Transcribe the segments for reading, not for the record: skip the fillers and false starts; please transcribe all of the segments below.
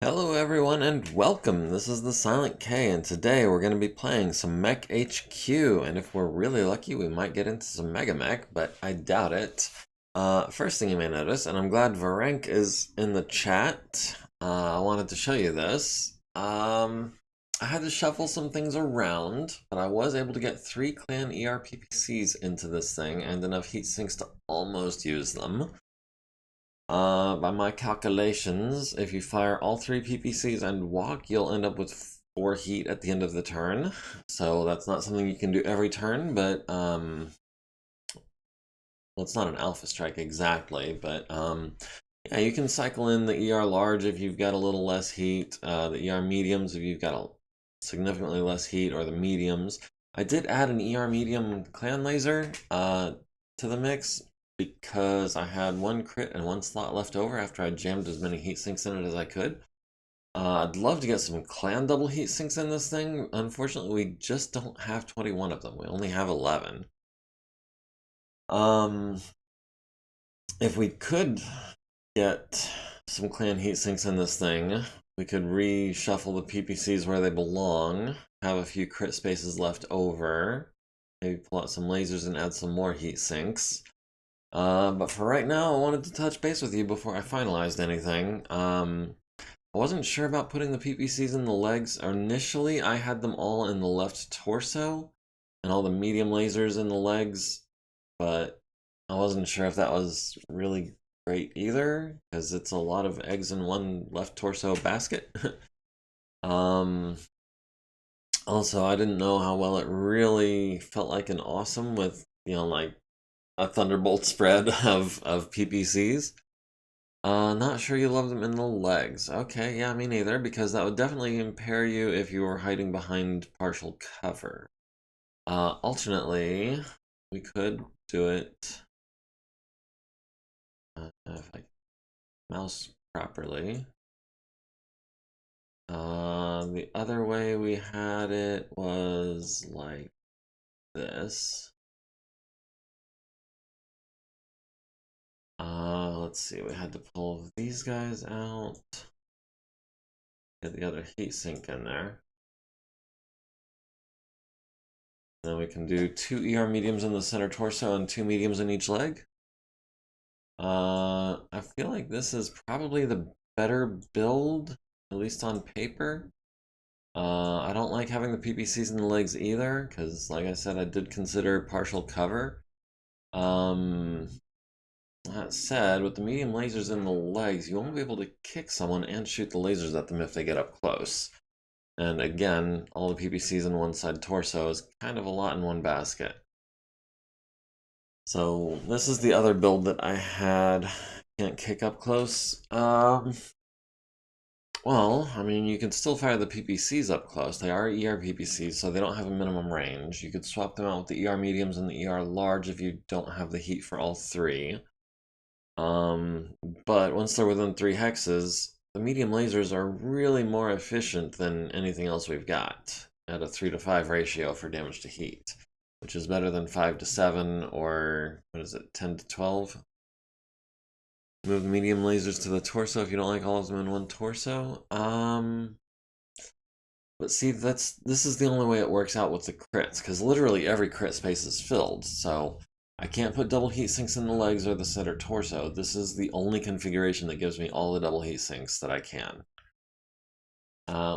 Hello everyone and welcome. This is the Silent K and today we're going to be playing some MekHQ, and if we're really lucky we might get into some MegaMek, but I doubt it. First thing you may notice, and I'm glad Varenk is in the chat, I wanted to show you this. I had to shuffle some things around, but I was able to get 3 clan ERPPCs into this thing and enough heat sinks to almost use them. By my calculations, if you fire all 3 PPCs and walk, you'll end up with 4 heat at the end of the turn. So that's not something you can do every turn, but well, it's not an alpha strike exactly, but yeah, you can cycle in the ER large if you've got a little less heat, the ER mediums if you've got a significantly less heat, or the mediums. I did add an ER medium clan laser to the mix because I had 1 crit and 1 slot left over after I jammed as many heat sinks in it as I could. I'd love to get some clan double heat sinks in this thing. Unfortunately, we just don't have 21 of them. We only have 11. If we could get some clan heat sinks in this thing, we could reshuffle the PPCs where they belong, have a few crit spaces left over, maybe pull out some lasers and add some more heat sinks. But for right now, I wanted to touch base with you before I finalized anything. I wasn't sure about putting the PPCs in the legs. Initially, I had them all in the left torso and all the medium lasers in the legs, but I wasn't sure if that was really great either, because it's a lot of eggs in one left torso basket. um, Also, I didn't know how well it really felt like an awesome with, like a thunderbolt spread of PPCs. Not sure you love them in the legs. Okay, yeah, me neither, because that would definitely impair you if you were hiding behind partial cover. Alternately, we could do it if I mouse properly. The other way we had it was like this. Let's see, we had to pull these guys out, get the other heatsink in there. Then we can do 2 ER mediums in the center torso and 2 mediums in each leg. I feel like this is probably the better build, at least on paper. I don't like having the PPCs in the legs either, because like I said, I did consider partial cover. That said, with the medium lasers in the legs, you won't be able to kick someone and shoot the lasers at them if they get up close. And again, all the PPCs in one side torso is kind of a lot in one basket. So this is the other build that I had. Can't kick up close. Well, I mean, you can still fire the PPCs up close. They are ER PPCs, so they don't have a minimum range. You could swap them out with the ER mediums and the ER large if you don't have the heat for all 3. But once they're within 3 hexes, the medium lasers are really more efficient than anything else we've got at a 3 to 5 ratio for damage to heat, which is better than 5 to 7 or, what is it, 10 to 12? Move medium lasers to the torso if you don't like all of them in one torso. But see, this is the only way it works out with the crits, because literally every crit space is filled, so I can't put double heat sinks in the legs or the center torso. This is the only configuration that gives me all the double heat sinks that I can.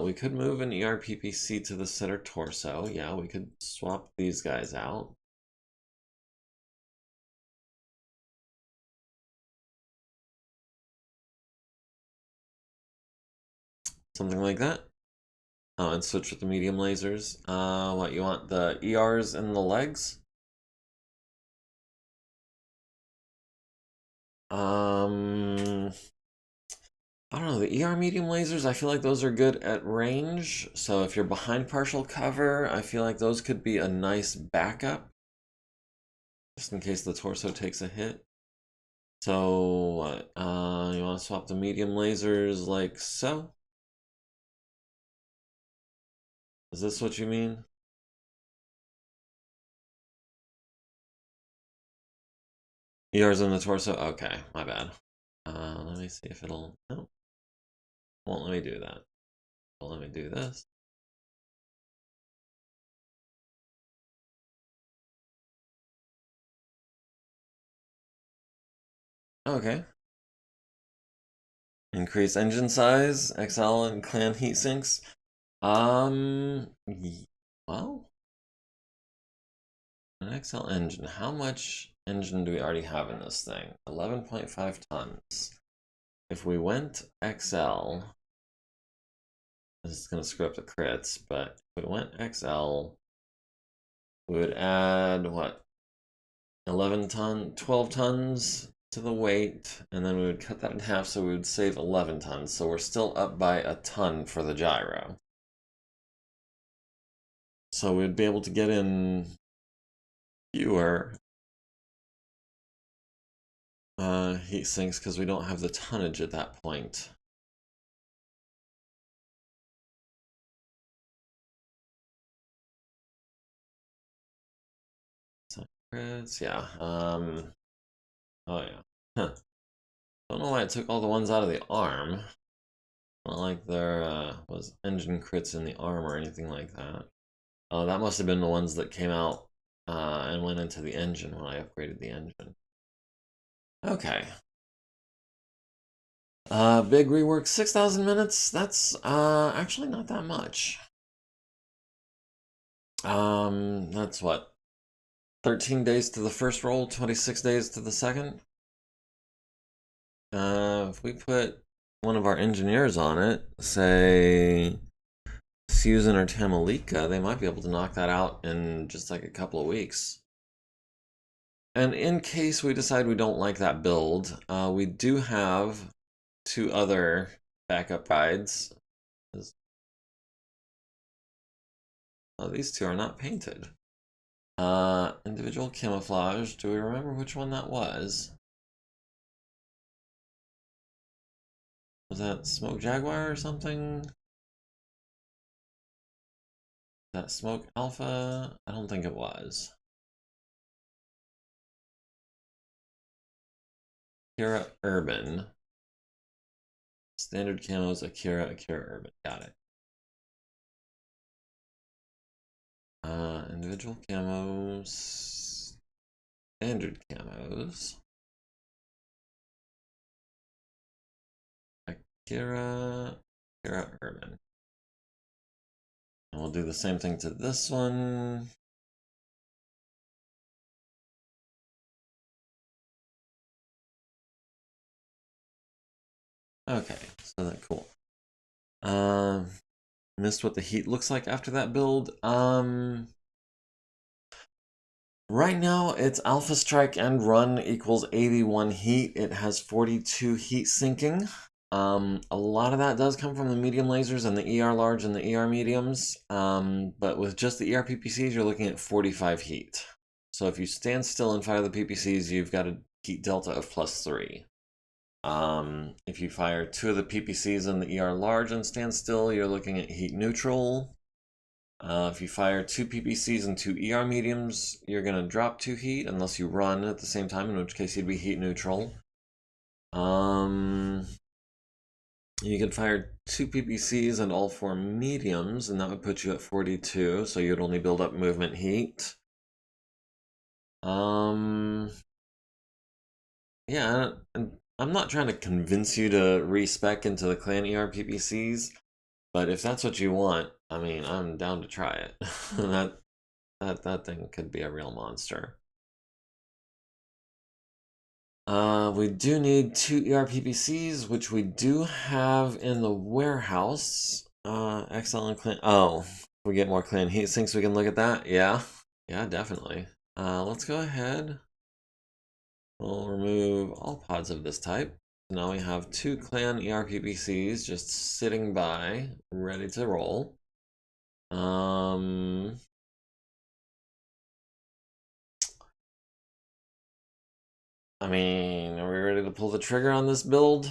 We could move an ERPPC to the center torso. Yeah, we could swap these guys out. Something like that. Oh, and switch with the medium lasers. What, you want the ERs in the legs? I don't know, the ER medium lasers, I feel like those are good at range. So if you're behind partial cover, I feel like those could be a nice backup, just in case the torso takes a hit. So, you want to swap the medium lasers like so? Is this what you mean? ER's in the torso? Okay, my bad. Let me see if it'll... No. won't let me do that. Well, let me do this. Okay. Increase engine size, XL and clan heat sinks. Well, an XL engine. How much engine do we already have in this thing? 11.5 tons. If we went XL, this is going to screw up the crits, but if we went XL, we would add, what, 12 tons to the weight, and then we would cut that in half, so we would save 11 tons. So we're still up by a ton for the gyro. So we'd be able to get in fewer heat sinks because we don't have the tonnage at that point. So, yeah. Oh yeah. Huh. Don't know why it took all the ones out of the arm. Not like there was engine crits in the arm or anything like that. Oh, that must have been the ones that came out and went into the engine when I upgraded the engine. Okay. Big rework, 6,000 minutes. That's actually not that much. That's what? 13 days to the first roll, 26 days to the second. If we put one of our engineers on it, say Susan or Tamalika, they might be able to knock that out in just like a couple of weeks. And in case we decide we don't like that build, we do have 2 other backup rides. Oh, these 2 are not painted. Individual camouflage. Do we remember which one that was? Was that Smoke Jaguar or something? That Smoke Alpha? I don't think it was. Akira Urban. Standard camos, Akira Urban. Got it. Individual camos. Standard camos. Akira Urban. And we'll do the same thing to this one. Okay, so that's cool. Missed what the heat looks like after that build. Right now it's Alpha Strike and Run equals 81 heat. It has 42 heat sinking. A lot of that does come from the medium lasers and the ER large and the ER mediums. But with just the ER PPCs, you're looking at 45 heat. So if you stand still and fire the PPCs, you've got a heat delta of +3. If you fire 2 of the PPCs and the ER large and stand still, you're looking at heat neutral. If you fire 2 PPCs and 2 ER mediums, you're going to drop 2 heat unless you run at the same time, in which case you'd be heat neutral. You could fire 2 PPCs and all 4 mediums, and that would put you at 42, so you'd only build up movement heat. Yeah, and I'm not trying to convince you to respec into the clan ER PPCs, but if that's what you want, I mean, I'm down to try it. that thing could be a real monster. We do need 2 ER PPCs, which we do have in the warehouse. XL and clan. Oh, if we get more clan heat sinks, we can look at that. Yeah, definitely. Let's go ahead. We'll remove all pods of this type. Now we have 2 clan ER PPCs just sitting by, ready to roll. I mean, are we ready to pull the trigger on this build?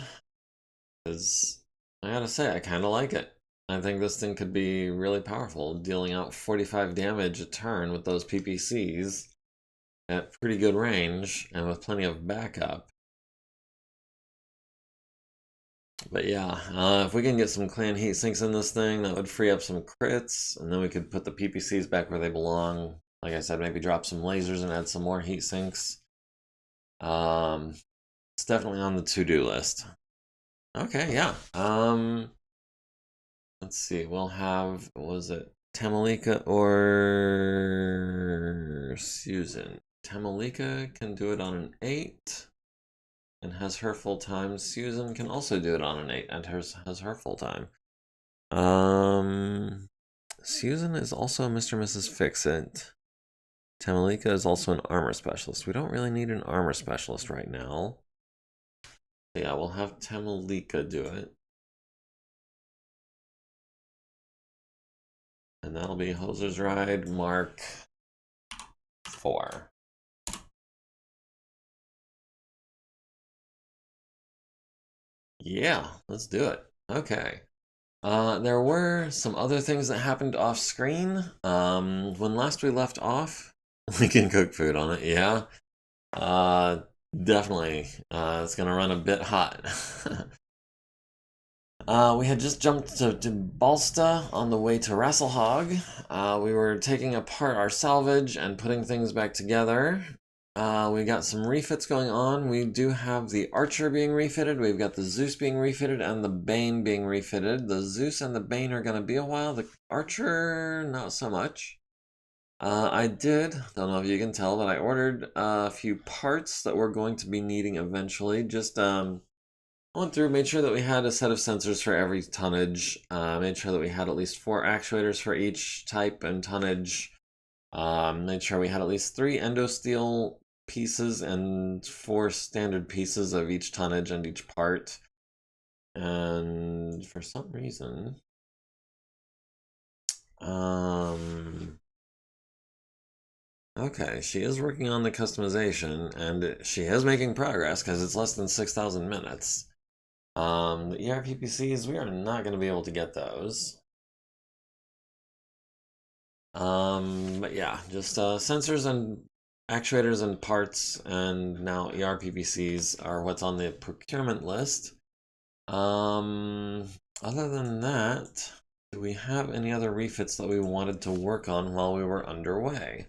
Because I gotta say, I kind of like it. I think this thing could be really powerful, dealing out 45 damage a turn with those PPCs at pretty good range and with plenty of backup. But yeah, if we can get some clan heat sinks in this thing, that would free up some crits, and then we could put the PPCs back where they belong. Like I said, maybe drop some lasers and add some more heat sinks. It's definitely on the to-do list. Okay, yeah. Let's see. We'll have, what was it, Tamalika or Susan? Tamalika can do it on an 8 and has her full time. Susan can also do it on an 8 and has her full time. Susan is also Mr. and Mrs. Fix-It. Tamalika is also an armor specialist. We don't really need an armor specialist right now. So yeah, we'll have Tamalika do it. And that'll be Hoser's Ride Mark 4. Yeah, let's do it. Okay. There were some other things that happened off screen. When last we left off, we can cook food on it, yeah. Definitely. It's gonna run a bit hot. We had just jumped to Balsta on the way to Rasalhague. We were taking apart our salvage and putting things back together. We got some refits going on. We do have the Archer being refitted. We've got the Zeus being refitted and the Bane being refitted. The Zeus and the Bane are going to be a while. The Archer, not so much. Don't know if you can tell, but I ordered a few parts that we're going to be needing eventually. Just went through, made sure that we had a set of sensors for every tonnage, made sure that we had at least 4 actuators for each type and tonnage, made sure we had at least 3 endosteel pieces and 4 standard pieces of each tonnage and each part. And for some reason, okay, she is working on the customization and she is making progress because it's less than 6,000 minutes. The ERPPCs, we are not going to be able to get those. But yeah, just sensors and actuators and parts, and now ERPPCs are what's on the procurement list. Other than that, do we have any other refits that we wanted to work on while we were underway?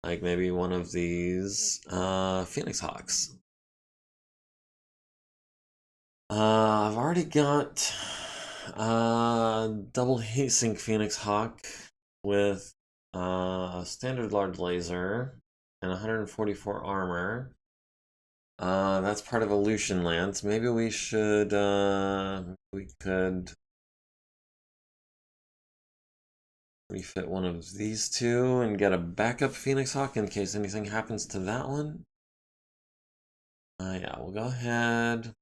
Like maybe one of these Phoenix Hawks. I've already got double heatsink Phoenix Hawk with standard large laser and 144 armor. That's part of Illusion Lance. Maybe we should we could refit one of these two and get a backup Phoenix Hawk in case anything happens to that one. Yeah, we'll go ahead.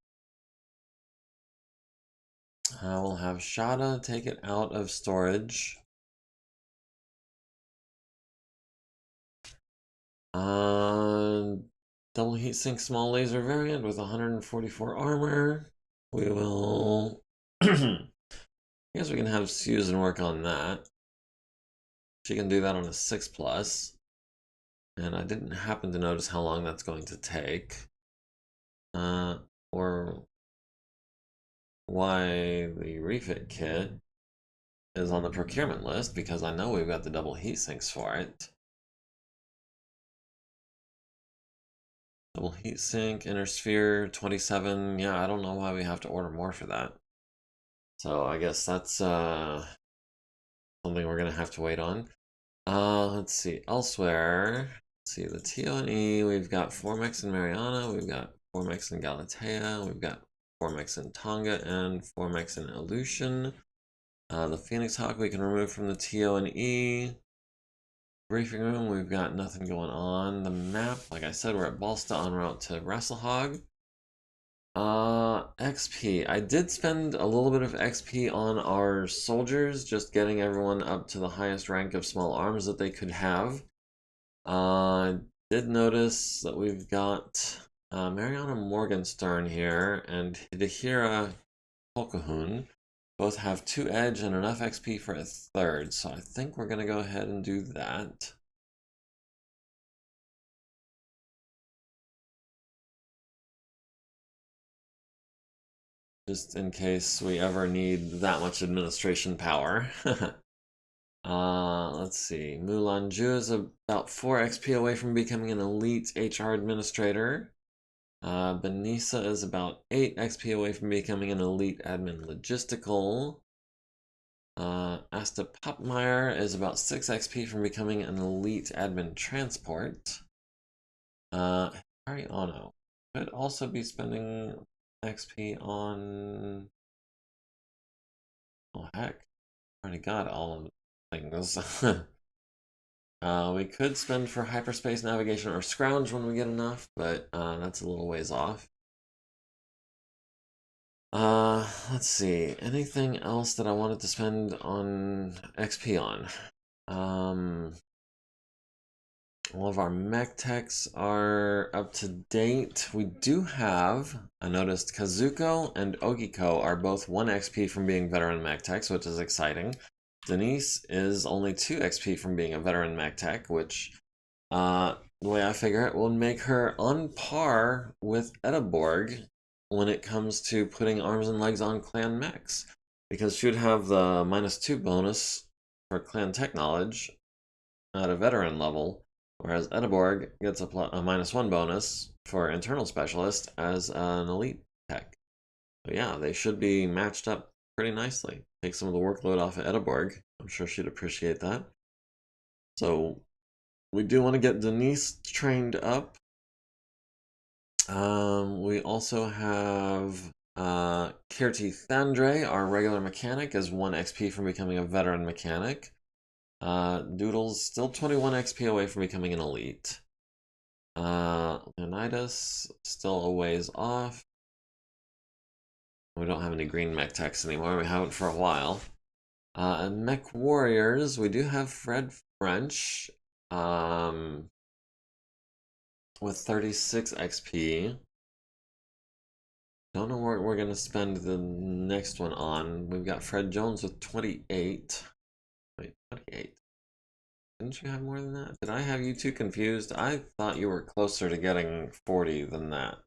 We'll have Shada take it out of storage. Double heatsink small laser variant with 144 armor. We will. I guess we can have Susan work on that. She can do that on a 6+. And I didn't happen to notice how long that's going to take. Or why the refit kit is on the procurement list, because I know we've got the double heat sinks for it. Double heat sink, inner sphere, 27. Yeah, I don't know why we have to order more for that. So I guess that's something we're gonna have to wait on. Let's see, elsewhere. Let's see, the TO&E, we've got Formex in Mariana, we've got Formex in Galatea, we've got Formex in Tonga, and Formex in Aleutian. The Phoenix Hawk we can remove from the TO&E. Briefing room, we've got nothing going on. The map, like I said, we're at Balsta en route to Rasalhague. XP. I did spend a little bit of XP on our soldiers, just getting everyone up to the highest rank of small arms that they could have. Did notice that we've got Mariana Morgenstern here and Hidehira Polkahun. Both have 2 edge and enough XP for a 3rd, so I think we're gonna go ahead and do that. just in case we ever need that much administration power. Let's see. Mulanju is about 4 XP away from becoming an elite HR administrator. Benisa is about 8 XP away from becoming an elite admin logistical. Asta Popmeyer is about 6 XP from becoming an elite admin transport. Harry Ono could also be spending XP on... Oh heck, already got all of the things. We could spend for hyperspace navigation or scrounge when we get enough, but that's a little ways off. Let's see. Anything else that I wanted to spend on XP on? All of our mech techs are up to date. We do have, I noticed Kazuko and Ogiko are both 1 XP from being veteran mech techs, which is exciting. Denise is only 2 XP from being a veteran mech tech, which, the way I figure it, will make her on par with Edaborg when it comes to putting arms and legs on clan mechs, because she would have the -2 bonus for clan tech knowledge at a veteran level, whereas Edaborg gets a -1 bonus for internal specialist as an elite tech. So yeah, they should be matched up pretty nicely. Take some of the workload off of Edaborg. I'm sure she'd appreciate that. So we do want to get Denise trained up. We also have Kirti Thandre, our regular mechanic, is 1 XP from becoming a veteran mechanic. Doodle's still 21 XP away from becoming an elite. Leonidas, still a ways off. We don't have any green mech techs anymore. We haven't for a while. And Mech Warriors, we do have Fred French with 36 XP. Don't know what we're going to spend the next one on. We've got Fred Jones with 28. Wait, 28. Didn't you have more than that? Did I have you two confused? I thought you were closer to getting 40 than that.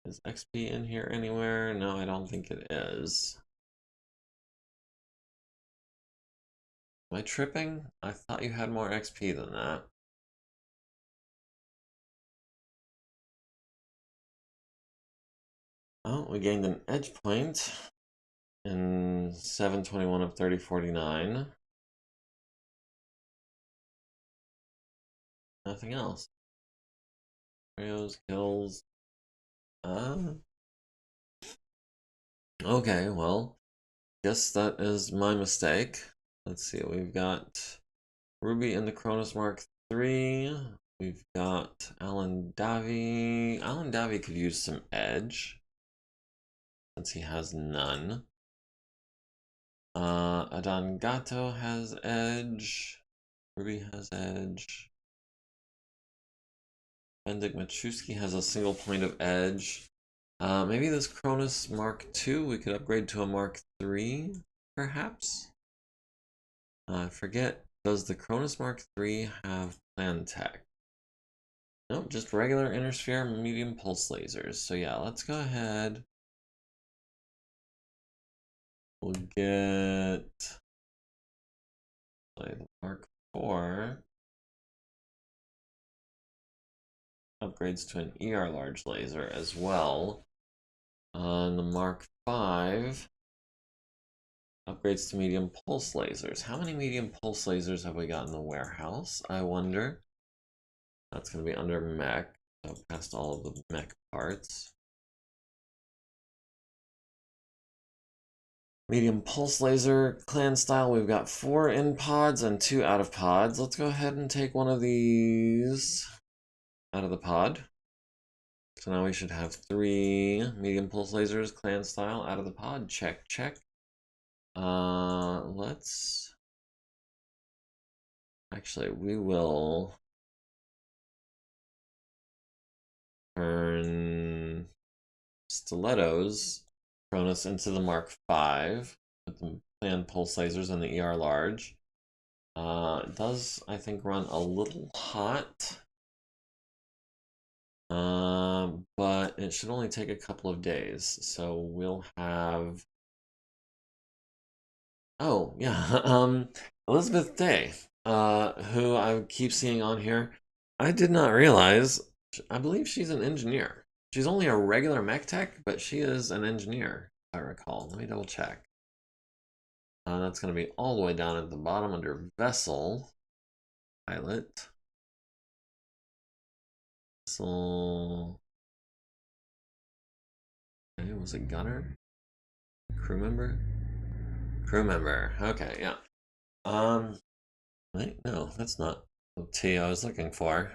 Is XP in here anywhere? No, I don't think it is. Am I tripping? I thought you had more XP than that. Oh, we gained an edge point in 721 of 3049. Nothing else. Trios, kills. Okay, well, guess that is my mistake. Let's see, we've got Ruby in the Cronus Mark III. We've got Alan Davi. Alan Davi could use some edge, since he has none. Adan Gato has edge. Ruby has edge. Bendik Machuski has a single point of edge. Maybe this Cronus Mark II we could upgrade to a Mark III, perhaps? I forget, does the Cronus Mark III have plan tech? No, just regular inner sphere medium pulse lasers. So yeah, let's go ahead. We'll get the Mark IV. Upgrades to an ER large laser as well. And the Mark V upgrades to medium pulse lasers. How many medium pulse lasers have we got in the warehouse, I wonder? That's going to be under mech, so past all of the mech parts. Medium pulse laser clan style, we've got 4 in pods and 2 out of pods. Let's go ahead and take one of these out of the pod. So now we should have 3 medium pulse lasers clan style out of the pod. Check, check. Let's... Actually, we will turn Stilettos Cronus into the Mark V with the clan pulse lasers and the ER large. It does, I think, run a little hot. But it should only take a couple of days. So we'll have... Oh, yeah. Elizabeth Day, who I keep seeing on here. I did not realize, I believe she's an engineer. She's only a regular mech tech, but she is an engineer, if I recall. Let me double check. That's going to be all the way down at the bottom under Vessel. Pilot. Vessel. Okay, was it gunner? Crew member? Crew member. Okay, yeah. Wait, no, that's not the T I was looking for.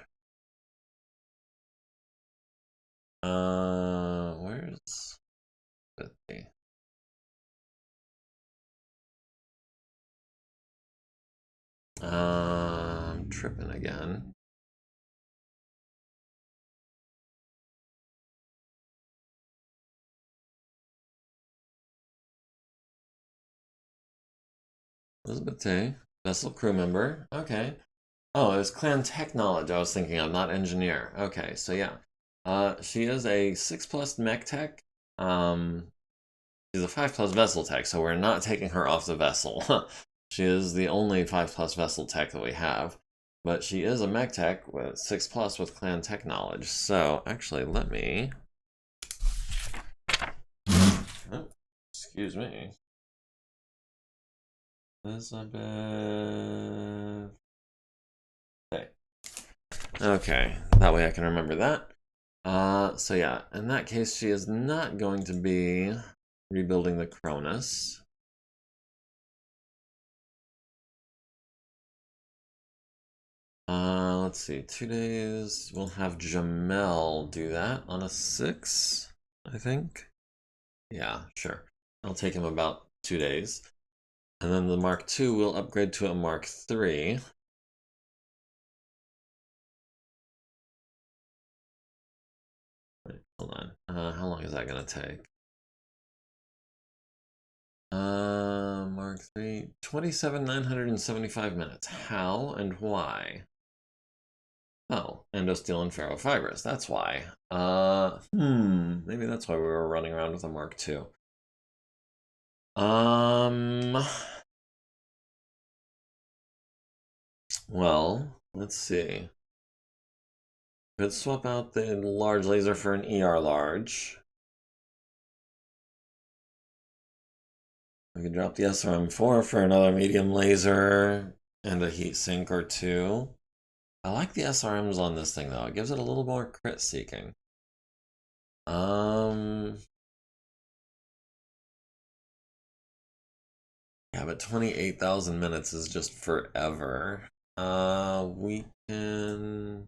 Where's the T? I'm tripping again. Elizabeth T, vessel crew member. Okay. Oh, it was clan tech knowledge I was thinking of, not engineer. Okay, so yeah. She is a 6+ mech tech. She's a 5+ vessel tech, so we're not taking her off the vessel. She is the only 5+ vessel tech that we have. But she is a mech tech with 6+ with clan tech knowledge. So actually, let me... Oh, excuse me. Elizabeth... Okay. Okay, that way I can remember that. So yeah, in that case, she is not going to be rebuilding the Cronus. Let's see, 2 days. We'll have Jamel do that on a 6, I think. Yeah, sure. It'll take him about 2 days. And then the Mark II will upgrade to a Mark III. Wait, hold on. How long is that gonna take? Mark III, 27,975 minutes. How and why? Oh, endosteel and ferrofibrous. That's why. Maybe that's why we were running around with a Mark II. Well, let's see. Could swap out the large laser for an ER large. We could drop the SRM4 for another medium laser and a heat sink or 2. I like the SRMs on this thing though. It gives it a little more crit seeking. Yeah, but 28,000 minutes is just forever. We can...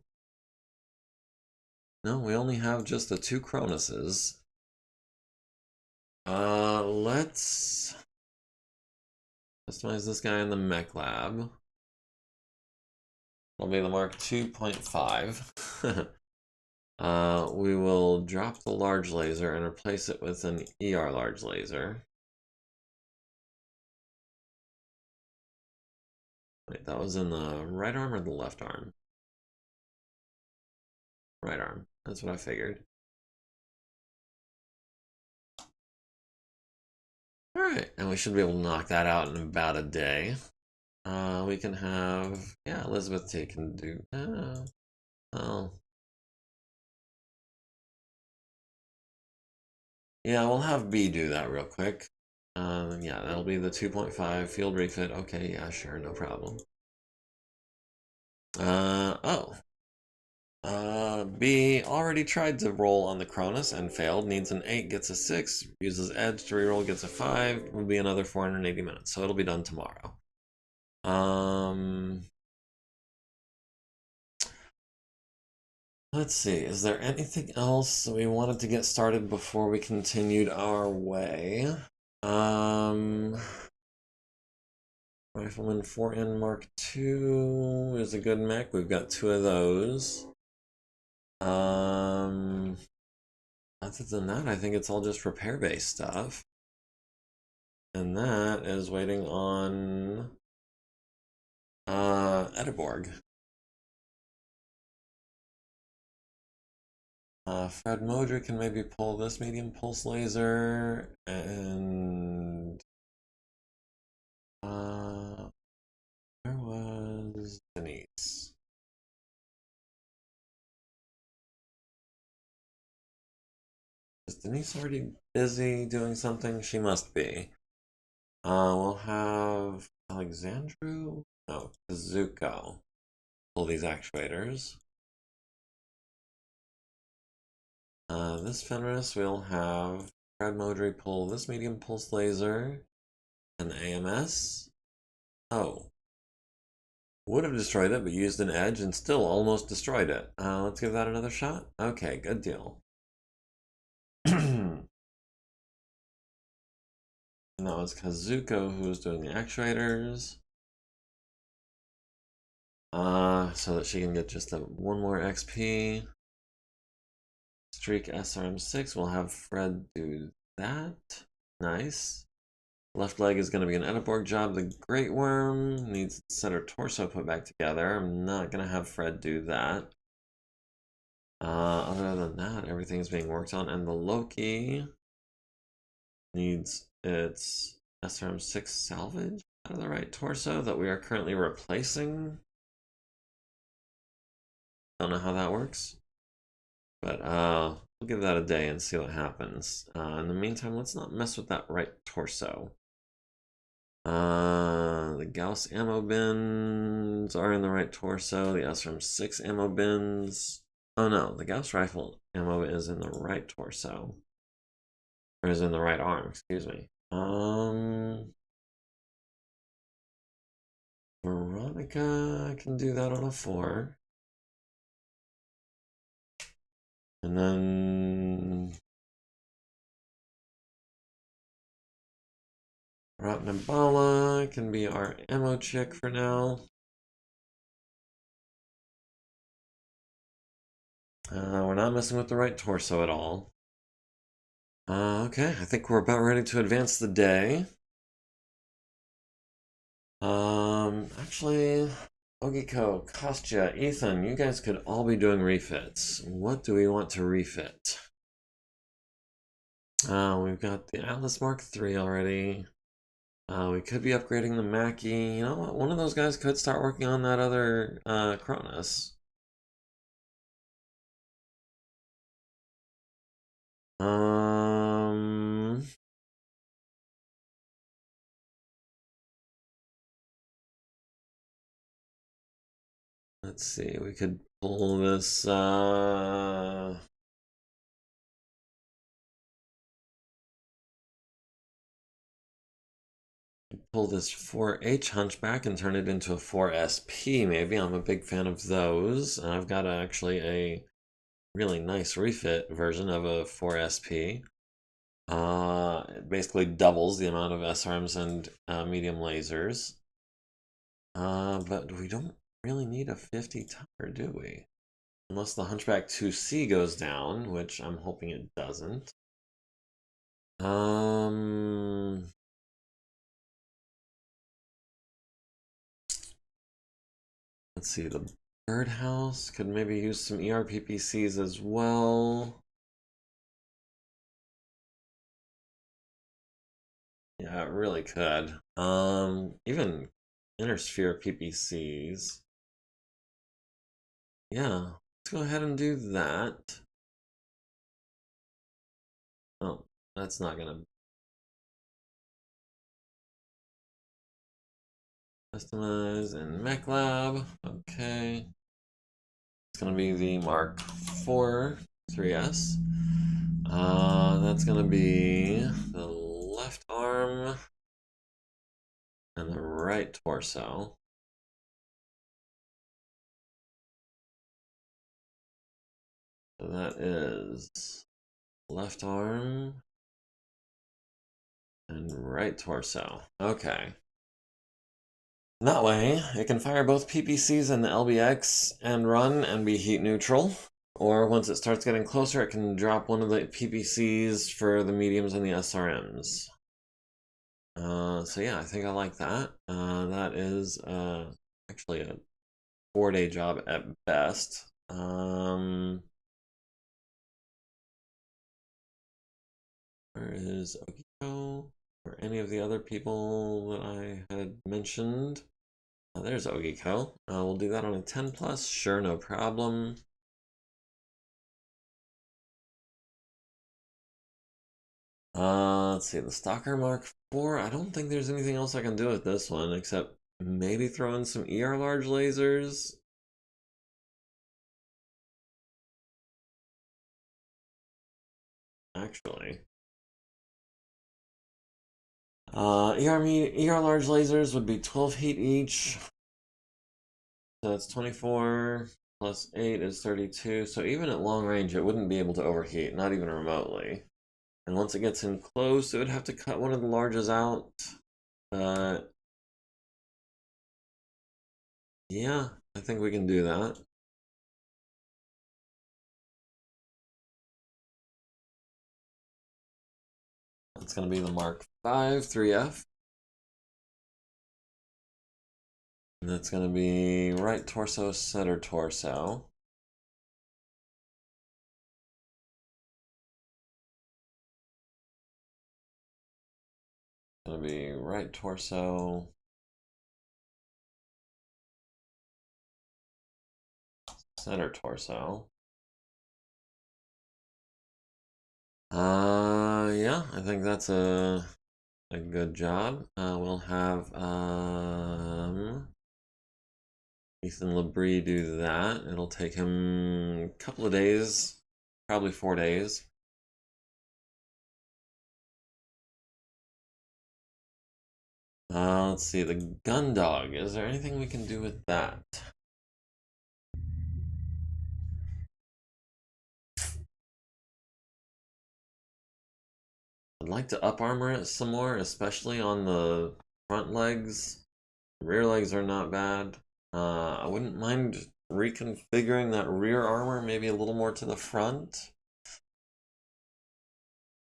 No, we only have just the 2 Cronuses. Let's customize this guy in the mech lab. It'll be the Mark 2.5. We will drop the large laser and replace it with an ER large laser. Wait, that was in the right arm or the left arm? Right arm. That's what I figured. Alright, and we should be able to knock that out in about a day. We can have... Yeah, Elizabeth T can do... Oh. Yeah, we'll have B do that real quick. Yeah, that'll be the 2.5 field refit. Okay, yeah, sure, no problem. B already tried to roll on the Cronus and failed. Needs an 8, gets a 6. Uses Edge to reroll, gets a 5. Will be another 480 minutes, so it'll be done tomorrow. Let's see, is there anything else we wanted to get started before we continued our way? Rifleman 4N Mark II is a good mech. We've got 2 of those. Other than that, I think it's all just repair-based stuff. And that is waiting on Ediborg. Fred Modry can maybe pull this medium pulse laser, and where was Denise? Is Denise already busy doing something? She must be. We'll have Alexandru? No, Kazuko. Pull these actuators. This Fenris will have Fred Modry pull this medium pulse laser and AMS. Oh. Would have destroyed it, but used an edge and still almost destroyed it. Let's give that another shot. Okay, good deal. And that was Kazuko who was doing the actuators. So that she can get just one more XP. Streak SRM6. We'll have Fred do that. Nice. Left leg is going to be an Ediborg job. The Great Worm needs to set her torso put back together. I'm not going to have Fred do that. Other than that, everything's being worked on. And the Loki needs its SRM6 salvage out of the right torso that we are currently replacing. Don't know how that works. But we'll give that a day and see what happens. In the meantime, let's not mess with that right torso. The Gauss ammo bins are in the right torso. The SRM6 ammo bins. Oh no, the Gauss rifle ammo is in the right torso. Or is in the right arm, excuse me. Veronica can do that on a 4. And then Ratnabala can be our ammo chick for now. We're not messing with the right torso at all. Okay, I think we're about ready to advance the day. Actually, Ogiko, Kostya, Ethan, you guys could all be doing refits. What do we want to refit? We've got the Atlas Mark III already. We could be upgrading the Mackie. You know what? One of those guys could start working on that other Cronus. Let's see, we could pull this pull this 4H Hunchback and turn it into a 4SP maybe. I'm a big fan of those. And I've got actually a really nice refit version of a 4SP. It basically doubles the amount of SRMs and medium lasers. But we don't really need a 50 tower, do we? Unless the Hunchback 2C goes down, which I'm hoping it doesn't. Let's see, the Birdhouse could maybe use some ERPPCs as well. Yeah, it really could. Even Inner Sphere PPCs. Yeah, let's go ahead and do that. Oh, that's not gonna customize in MechLab. Okay. It's gonna be the Mark IV 3S. That's gonna be the left arm and the right torso. So that is left arm and right torso. Okay. And that way, it can fire both PPCs and the LBX and run and be heat neutral. Or once it starts getting closer, it can drop one of the PPCs for the mediums and the SRMs. So yeah, I think I like that. That is actually a 4-day job at best. Where is Ogiko? Or any of the other people that I had mentioned? There's Ogiko. We'll do that on a 10 plus. Sure, no problem. Let's see, the Stalker Mark 4. I don't think there's anything else I can do with this one except maybe throw in some ER large lasers. Actually. ER large lasers would be 12 heat each. So that's 24 plus 8 is 32. So even at long range, it wouldn't be able to overheat, not even remotely. And once it gets in close, it would have to cut one of the larges out. Yeah, I think we can do that. That's going to be the Mark 5 3F. And that's going to be right torso, center torso. Going to be right torso, center torso. Yeah, I think that's a good job. We'll have Ethan Labrie do that. It'll take him a couple of days, probably 4 days. Let's see, the gun dog. Is there anything we can do with that? I'd like to up armor it some more, especially on the front legs. Rear legs are not bad. I wouldn't mind reconfiguring that rear armor maybe a little more to the front.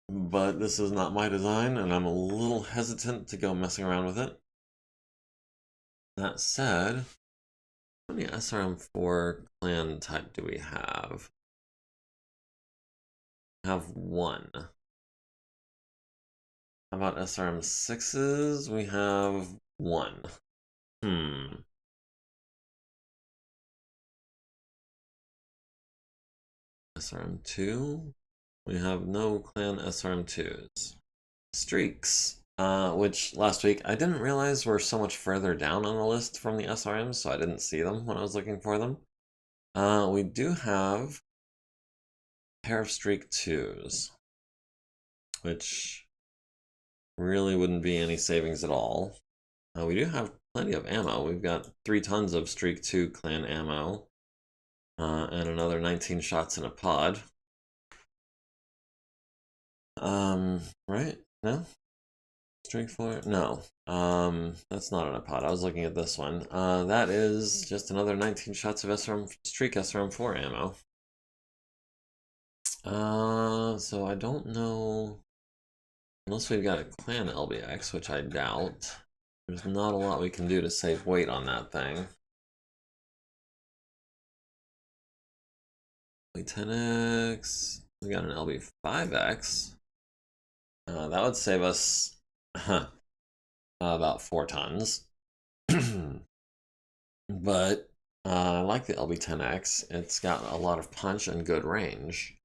But this is not my design, and I'm a little hesitant to go messing around with it. That said, how many SRM4 clan type do we have? We have one. How about SRM6s? We have one. SRM2? We have no clan SRM2s. Streaks, which last week I didn't realize were so much further down on the list from the SRMs, so I didn't see them when I was looking for them. We do have a pair of Streak 2s, which really wouldn't be any savings at all. We do have plenty of ammo. We've got 3 tons of Streak 2 clan ammo, and another 19 shots in a pod. Right? No? Streak 4? No. That's not in a pod. I was looking at this one. That is just another 19 shots of Streak SRM4 ammo. So I don't know. Unless we've got a clan LBX, which I doubt. There's not a lot we can do to save weight on that thing. LB10X. We got an LB5X. That would save us about 4 tons. But I like the LB10X. It's got a lot of punch and good range.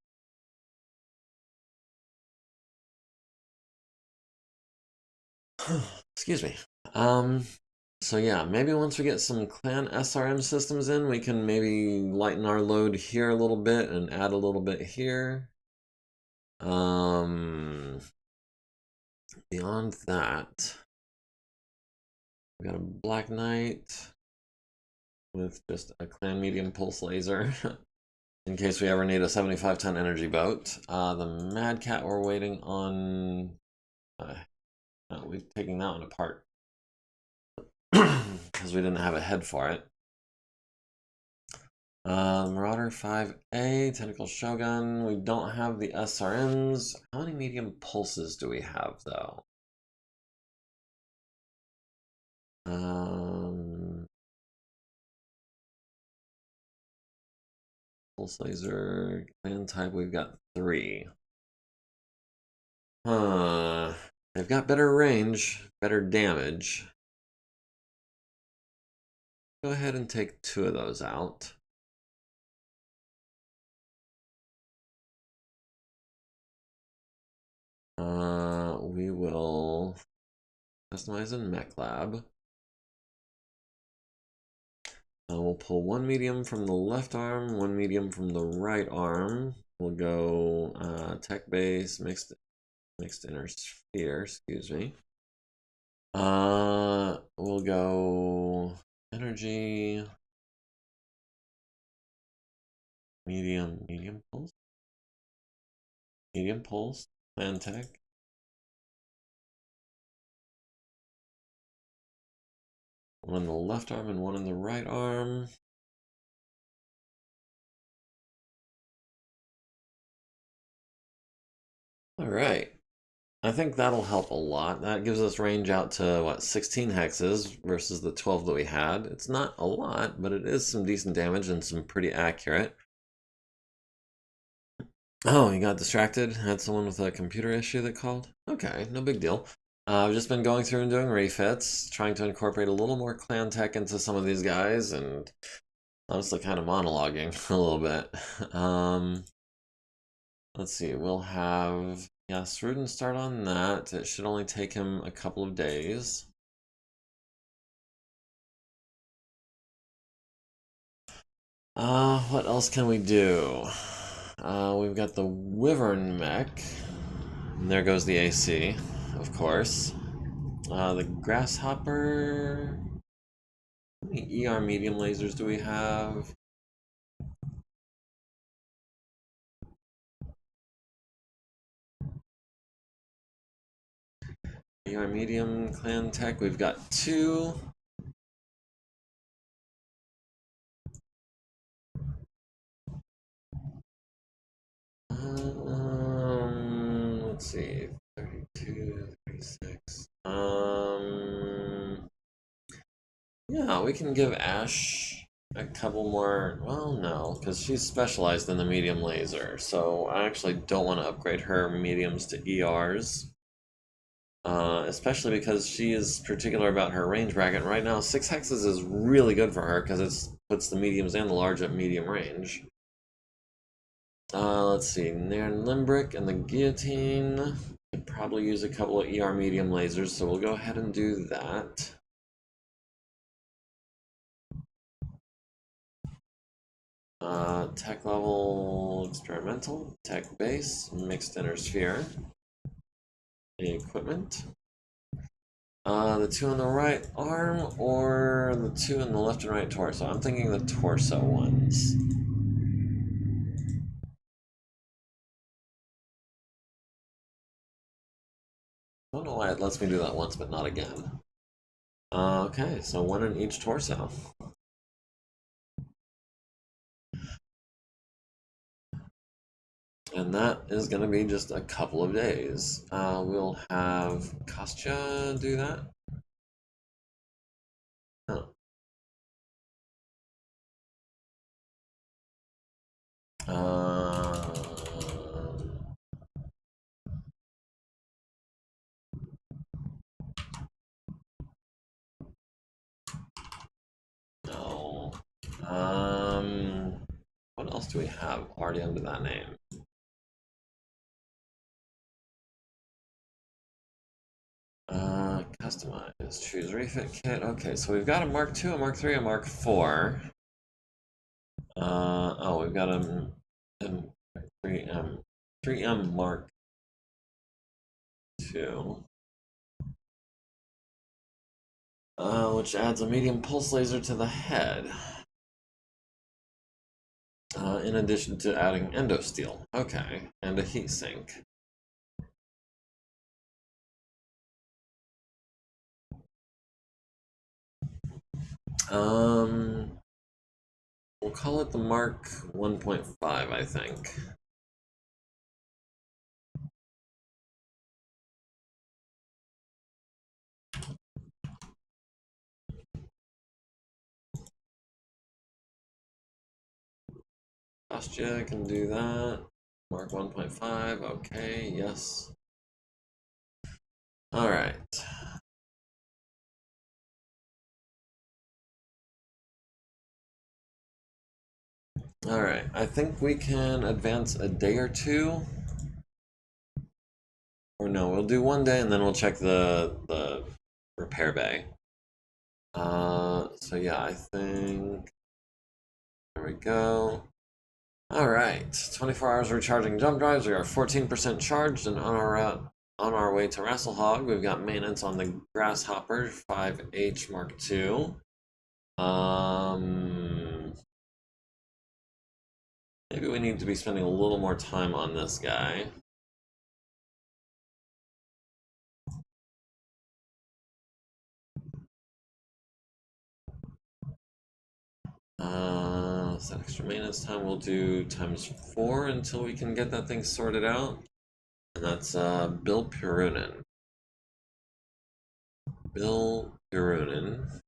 Excuse me. So yeah, maybe once we get some clan SRM systems in, we can maybe lighten our load here a little bit and add a little bit here. Beyond that, we got a Black Knight with just a clan medium pulse laser in case we ever need a 75-ton energy boat. The Mad Cat we're waiting on. We're taking that one apart because we didn't have a head for it. Marauder 5A, Tentacle Shogun. We don't have the SRMs. How many medium pulses do we have, though? Pulse laser, clan type, we've got 3. Huh. They've got better range, better damage. Go ahead and take 2 of those out. We will customize in MekLab. We'll pull 1 medium from the left arm, 1 medium from the right arm. We'll go tech base, mixed inner sphere, excuse me. We'll go energy, medium pulse, plan tech. One in the left arm and one in the right arm. All right. I think that'll help a lot. That gives us range out to, what, 16 hexes versus the 12 that we had. It's not a lot, but it is some decent damage and some pretty accurate. Oh, you got distracted? Had someone with a computer issue that called? Okay, no big deal. I've just been going through and doing refits, trying to incorporate a little more clan tech into some of these guys, and honestly kind of monologuing a little bit. Let's see, we'll have, yeah, Sruden start on that. It should only take him a couple of days. What else can we do? We've got the Wyvern mech. And there goes the AC, of course. The Grasshopper. How many ER medium lasers do we have? ER medium clan tech, we've got 2. Let's see, 32, 36. Yeah, we can give Ash a couple more. Well, no, because she's specialized in the medium laser, so I actually don't want to upgrade her mediums to ERs. Especially because she is particular about her range bracket. Right now, 6 hexes is really good for her because it puts the mediums and the large at medium range. Let's see, Nairn Limbrick and the Guillotine. Could probably use a couple of ER medium lasers, so we'll go ahead and do that. Tech level experimental, tech base, mixed inner sphere, equipment. The 2 on the right arm or the 2 on the left and right torso? I'm thinking the torso ones. I don't know why it lets me do that once, but not again. Okay, so 1 in each torso. And that is going to be just a couple of days. We'll have Kostya do that. Oh. No. What else do we have already under that name? Customize, choose refit kit. Okay, so we've got a Mark II, a Mark III, a Mark IV. Oh, we've got a 3M Mark II. Which adds a medium pulse laser to the head. In addition to adding endosteel. Okay, and a heatsink. We'll call it the Mark 1.5, I think. Kostya can do that. Mark 1.5, okay, yes. Alright. Alright, I think we can advance a day or two. Or no, we'll do one day and then we'll check the repair bay. So yeah, I think there we go. Alright, 24 hours recharging jump drives. We are 14% charged and on our way to Rasalhague. We've got maintenance on the Grasshopper 5H Mark II. Maybe we need to be spending a little more time on this guy. So extra maintenance time we'll do ×4 until we can get that thing sorted out. And that's Bill Purunin. Bill Purunin.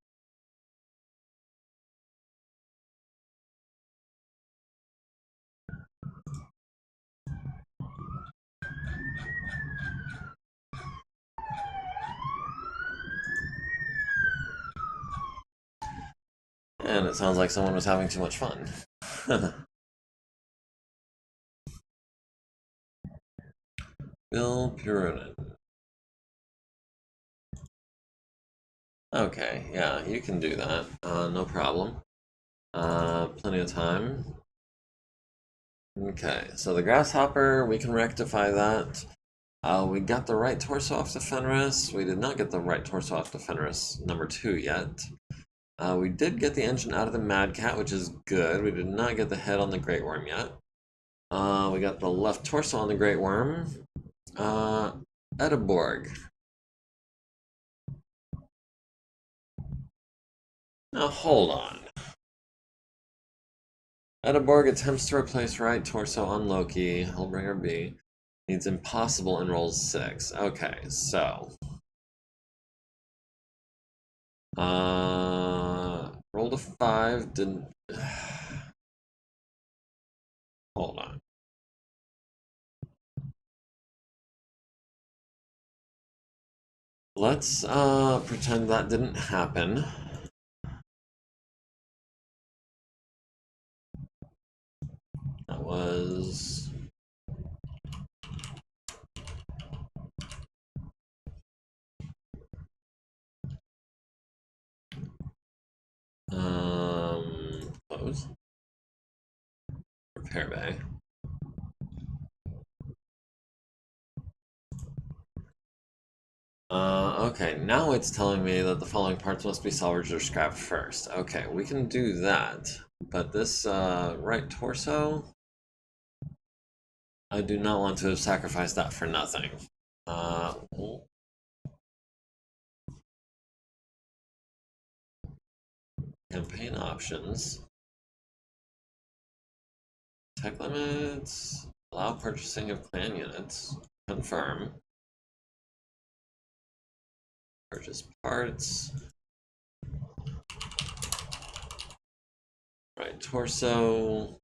And it sounds like someone was having too much fun. Bill Purunin. Okay, yeah, you can do that. No problem. Plenty of time. Okay, so the Grasshopper, we can rectify that. We got the right torso off the Fenris. We did not get the right torso off the Fenris number 2 yet. We did get the engine out of the Mad Cat, which is good. We did not get the head on the Great Worm yet. We got the left torso on the Great Worm. Edeborg. Now hold on. Edeborg attempts to replace right torso on Loki. Hellbringer B. Needs impossible and rolls 6. Okay, so. Rolled a 5, didn't. Hold on. Let's pretend that didn't happen. That was close. Repair bay. Okay, now it's telling me that the following parts must be salvaged or scrapped first. Okay, we can do that. But this right torso, I do not want to have sacrificed that for nothing. Campaign options. Tech limits. Allow purchasing of clan units. Confirm. Purchase parts. Right torso.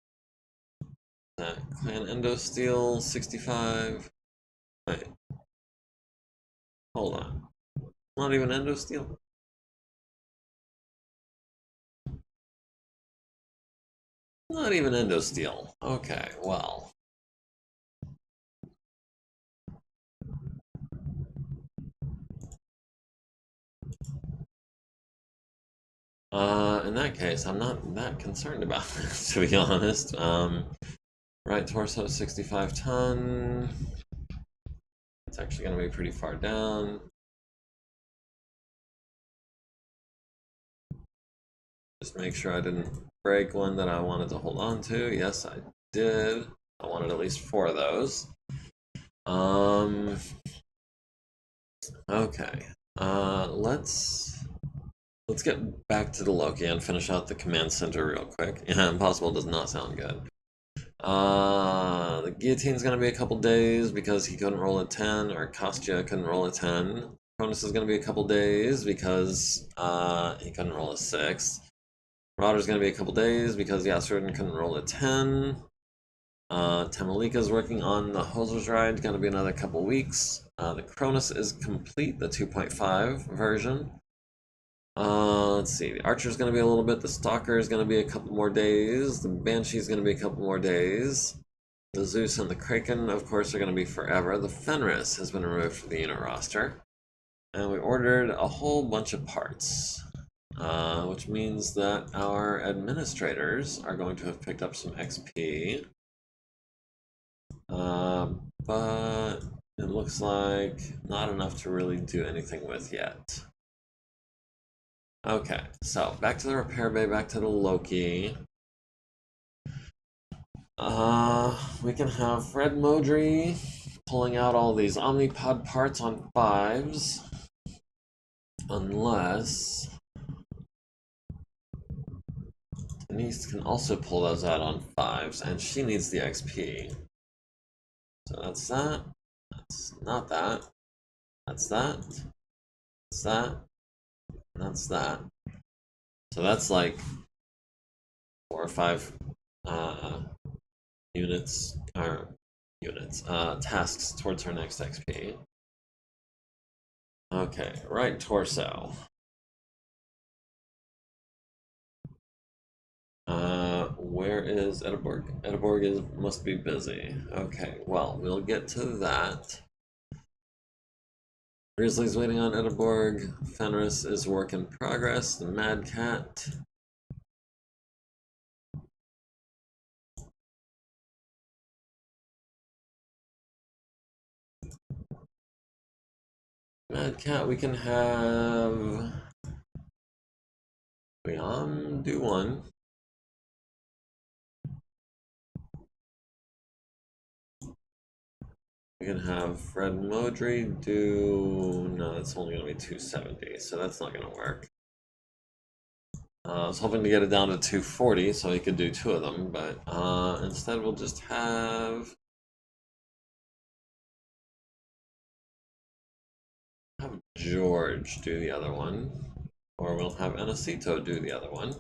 That clan endo steel 65. Wait. Hold on. Not even endo steel. Not even endo steel. Okay, well. In that case, I'm not that concerned about this, to be honest. Right torso, 65 ton. It's actually going to be pretty far down. Just make sure I didn't break one that I wanted to hold on to. Yes, I did. I wanted at least 4 of those. Okay. Let's get back to the Loki and finish out the command center real quick. Yeah, impossible does not sound good. The guillotine's gonna be a couple days because he couldn't roll a 10, or Kostya couldn't roll a 10. Cronus is gonna be a couple days because he couldn't roll a 6. Marauder's gonna be a couple days because Yasrudin couldn't roll a 10. Tamalika's working on the Hoser's Ride, gonna be another couple weeks. The Cronus is complete, the 2.5 version. Let's see, the Archer's gonna be a little bit, the Stalker is gonna be a couple more days, the Banshee's gonna be a couple more days. The Zeus and the Kraken, of course, are gonna be forever. The Fenris has been removed from the unit roster. And we ordered a whole bunch of parts. Which means that our administrators are going to have picked up some XP. But it looks like not enough to really do anything with yet. Okay, so back to the repair bay, back to the Loki. We can have Fred Modry pulling out all these Omnipod parts on 5s. Unless Denise can also pull those out on 5s, and she needs the XP. So that's that. That's not that. That's that. That's that. And that's that. So that's like 4 or 5 tasks towards her next XP. Okay, right torso. Where is Edinburgh? Edinburgh must be busy. Okay, well, we'll get to that. Grizzly's waiting on Edinburgh. Fenris is work in progress. The Mad Cat. Mad Cat, we can have... We do one. We can have Fred Modry do... No, that's only going to be 270, so that's not going to work. I was hoping to get it down to 240 so he could do 2 of them, but instead we'll just have George do the other one, or we'll have Anacito do the other one.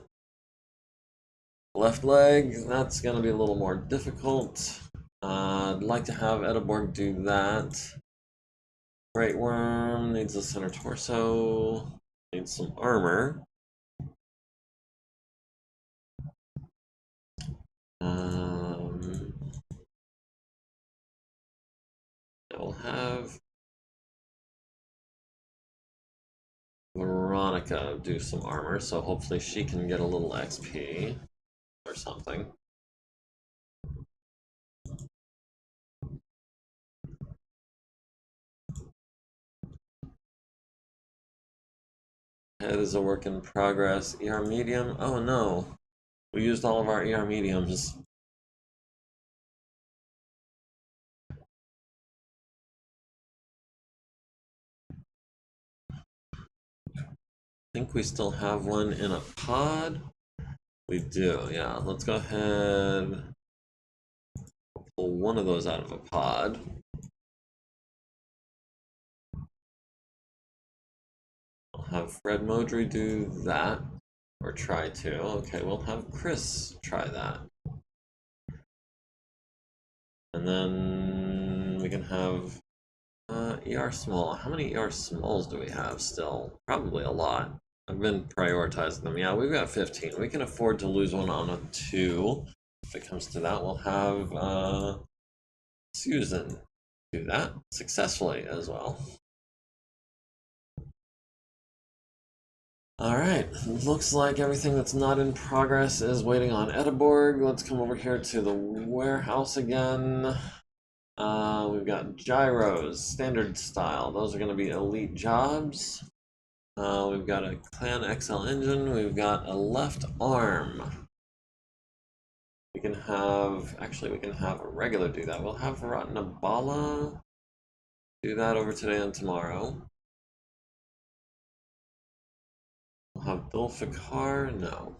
Left leg, that's going to be a little more difficult. I'd like to have Edinburgh do that. Great Worm needs a center torso, needs some armor. We'll have Veronica do some armor, so hopefully she can get a little XP or something. Head is a work in progress. ER medium? Oh no. We used all of our ER mediums. I think we still have one in a pod. We do, yeah. Let's go ahead. Pull one of those out of a pod. I'll have Fred Modry do that. Or try to. Okay, we'll have Chris try that. And then we can have ER small. How many ER smalls do we have still? Probably a lot. I've been prioritizing them. Yeah, we've got 15. We can afford to lose one on a 2. If it comes to that, we'll have Susan do that successfully as well. Alright, looks like everything that's not in progress is waiting on Edinburgh. Let's come over here to the warehouse again. We've got gyros, standard style. Those are going to be elite jobs. We've got a Clan XL engine. We've got a left arm. We can have a regular do that. We'll have Ratnabala do that over today and tomorrow. We'll have Dulfikar, no.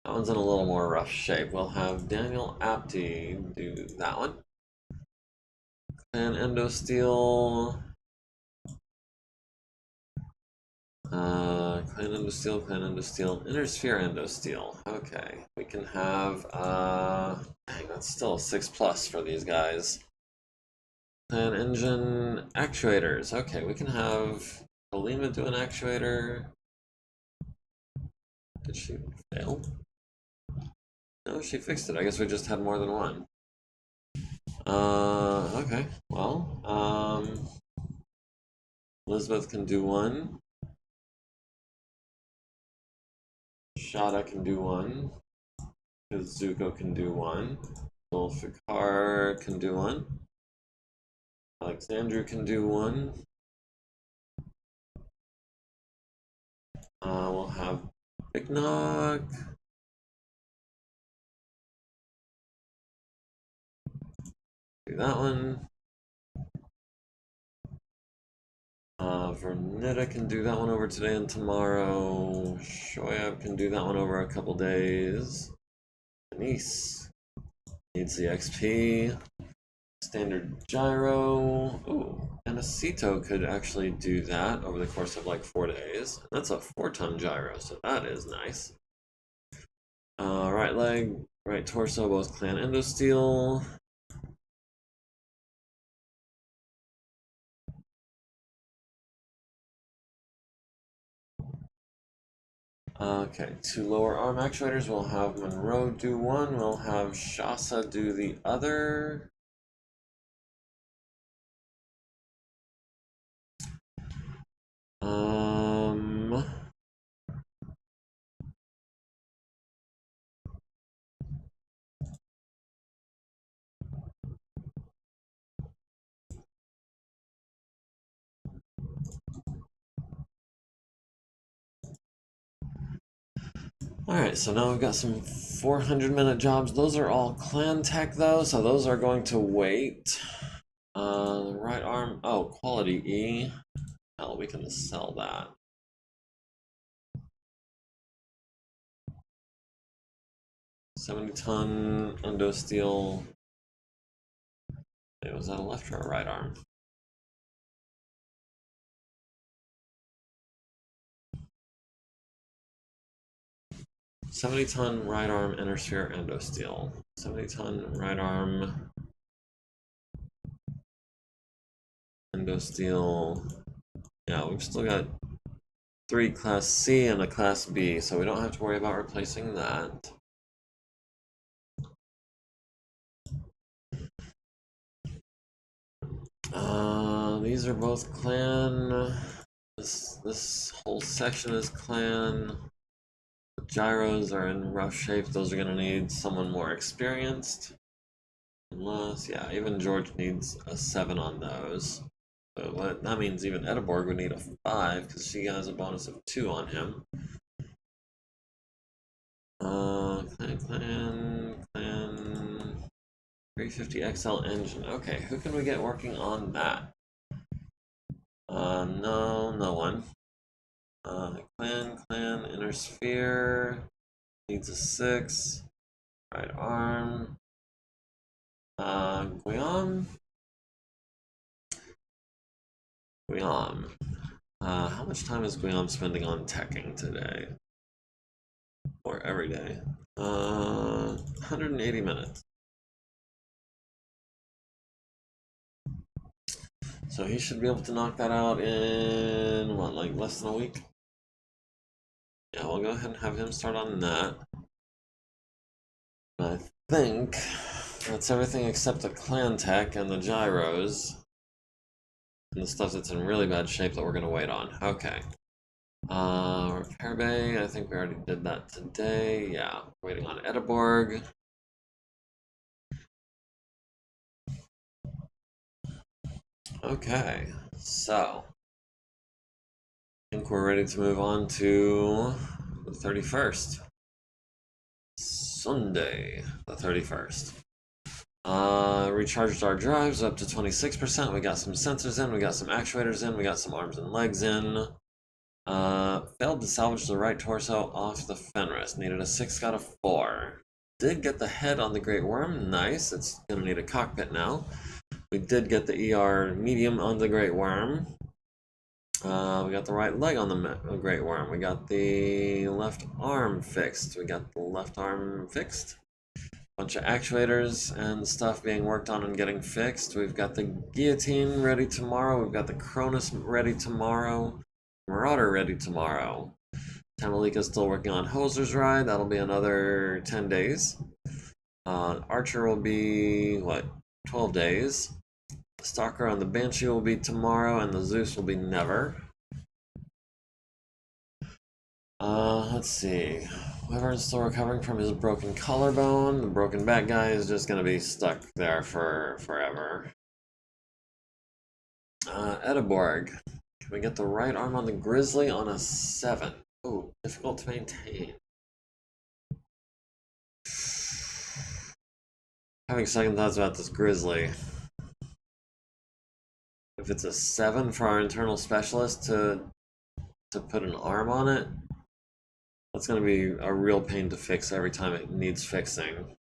That one's in a little more rough shape. We'll have Daniel Apti do that one. Clan Endosteel. Clan endosteel, clan endosteel, inner sphere endosteel. Okay, we can have, dang, that's still a 6+ for these guys. Clan engine actuators. Okay, we can have Halima do an actuator. Did she fail? No, she fixed it. I guess we just had more than one. Okay, well, Elizabeth can do one. Shada can do one. Kazuko can do one. Zulfikar can do one. Alexandru can do one. We'll have Big Nog. Do that one. Vernita can do that one over today and tomorrow. Shoyab can do that one over a couple days. Denise needs the XP. Standard gyro. Ooh, and Acito could actually do that over the course of like 4 days. That's a 4-ton gyro, so that is nice. Right leg, right torso, both clan endosteel. Okay, 2 lower arm actuators. We'll have Monroe do one. We'll have Shasa do the other. Alright, so now we've got some 400-minute jobs. Those are all clan tech though, so those are going to wait. The right arm, oh, quality E. Hell, we can sell that. $70-ton endosteel. Wait, was that a left or a right arm? $70-ton right arm inner sphere endosteel. 70-ton right arm endosteel. Yeah, we've still got 3 class C and a class B, so we don't have to worry about replacing that. These are both clan. This whole section is clan. The gyros are in rough shape. Those are gonna need someone more experienced. Unless, yeah, even George needs a 7 on those. So what that means, even Edeborg would need a 5 because she has a bonus of 2 on him. Clan 350 XL engine. Okay, who can we get working on that? No one. Clan, inner sphere. Needs a 6. Right arm. Guillaume. How much time is Guillaume spending on teching today? Or every day? 180 minutes. So he should be able to knock that out in, what, like less than a week? Yeah, we'll go ahead and have him start on that. I think that's everything except the clan tech and the gyros. And the stuff that's in really bad shape that we're going to wait on. Okay. Repair bay, I think we already did that today. Yeah, waiting on Edeborg. Okay, so I think we're ready to move on to the 31st. Sunday, the 31st. Recharged our drives up to 26%. We got some sensors in, we got some actuators in, we got some arms and legs in. Failed to salvage the right torso off the Fenris. Needed a 6, got a 4. Did get the head on the Great Worm. Nice. It's gonna need a cockpit now. We did get the ER medium on the Great Worm. We got the right leg on the Great Worm. We got the left arm fixed. We got the left arm fixed. Bunch of actuators and stuff being worked on and getting fixed. We've got the guillotine ready tomorrow. We've got the Cronus ready tomorrow. Marauder ready tomorrow. Tamalika's still working on Hoser's Ride. That'll be another 10 days. Archer will be, what, 12 days. The Stalker on the Banshee will be tomorrow, and the Zeus will be never. Let's see. Wyvern's still recovering from his broken collarbone. The broken back guy is just gonna be stuck there for forever. Edeborg. Can we get the right arm on the Grizzly on a 7? Ooh, difficult to maintain. Having second thoughts about this Grizzly. If it's a 7 for our internal specialist to put an arm on it, that's going to be a real pain to fix every time it needs fixing.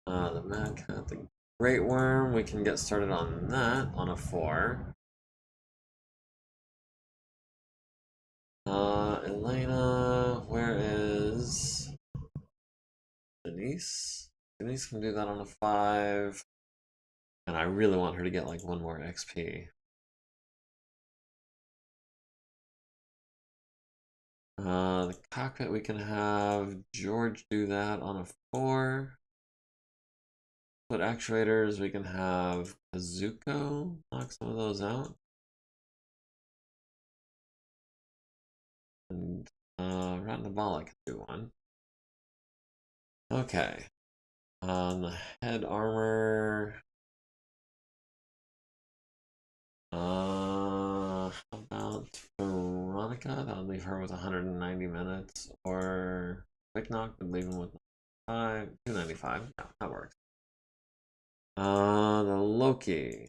The Mad Cat, the Great Worm, we can get started on that on a 4. Elena, where is Denise? Denise can do that on a 5. And I really want her to get like 1 more XP. The cockpit, we can have George do that on a 4. Foot actuators, we can have Kazuko knock some of those out. And Ratnabala can do 1. Okay. On the head armor. How about Veronica? That would leave her with 190 minutes. Or Quick Knock would leave him with 295. Yeah, that works. The Loki.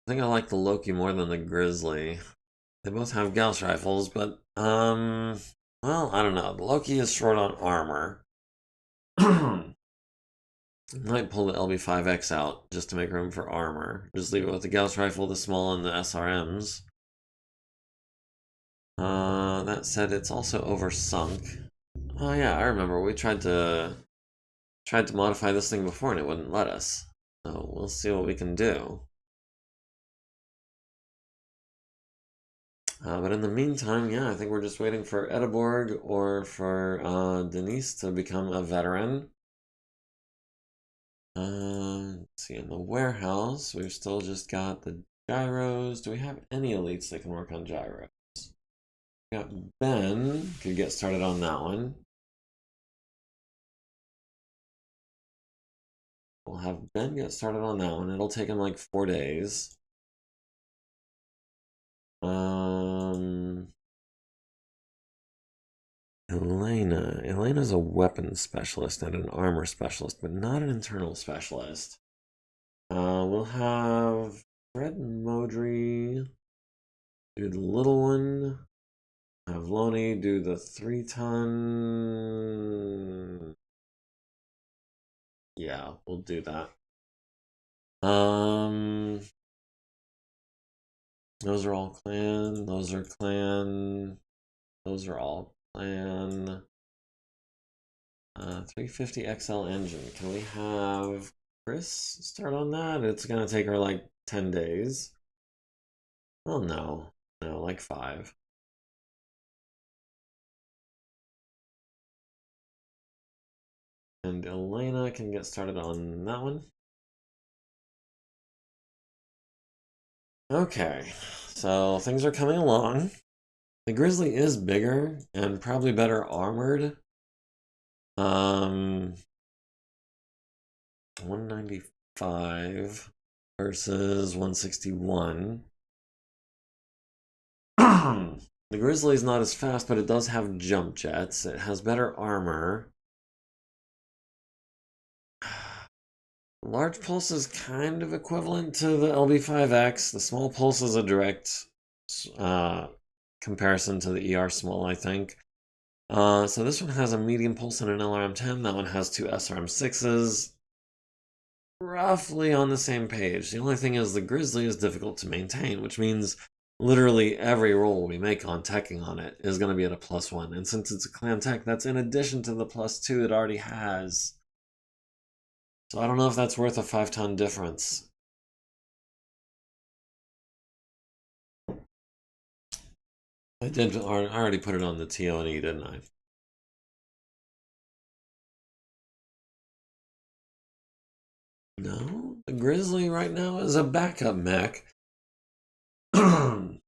I think I like the Loki more than the Grizzly. They both have Gauss rifles, but, well, I don't know. The Loki is short on armor. Might pull the LB5X out just to make room for armor. Just leave it with the Gauss rifle, the small, and the SRMs. That said, it's also oversunk. Oh yeah, I remember. We tried to modify this thing before and it wouldn't let us. So we'll see what we can do. But in the meantime, yeah, I think we're just waiting for Edeborg or for Denise to become a veteran. Let's see, in the warehouse, we've still just got the gyros. Do we have any elites that can work on gyros? We got Ben, could get started on that one. We'll have Ben get started on that one. It'll take him like 4 days. Elena's a weapons specialist and an armor specialist, but not an internal specialist. We'll have Fred Modry do the little one. Have Loney do the 3-ton. Yeah, we'll do that. Those are all clan. Those are clan. Those are all clan. 350 XL engine. Can we have Chris start on that? It's gonna take her like 10 days. Oh no. No, like 5. And Elena can get started on that one. Okay, so things are coming along. The Grizzly is bigger and probably better armored. 195 versus 161. The Grizzly is not as fast, but it does have jump jets. It has better armor. Large pulse is kind of equivalent to the LB5X. The small pulse is a direct comparison to the ER small, I think. So this one has a medium pulse and an LRM10. That one has 2 SRM6s. roughly on the same page. The only thing is the Grizzly is difficult to maintain, which means literally every roll we make on teching on it is going to be at a +1. And since it's a clan tech, that's in addition to the +2 it already has. So I don't know if that's worth a 5-ton difference. I already put it on the TO&E, didn't I? No, the Grizzly right now is a backup mech. 1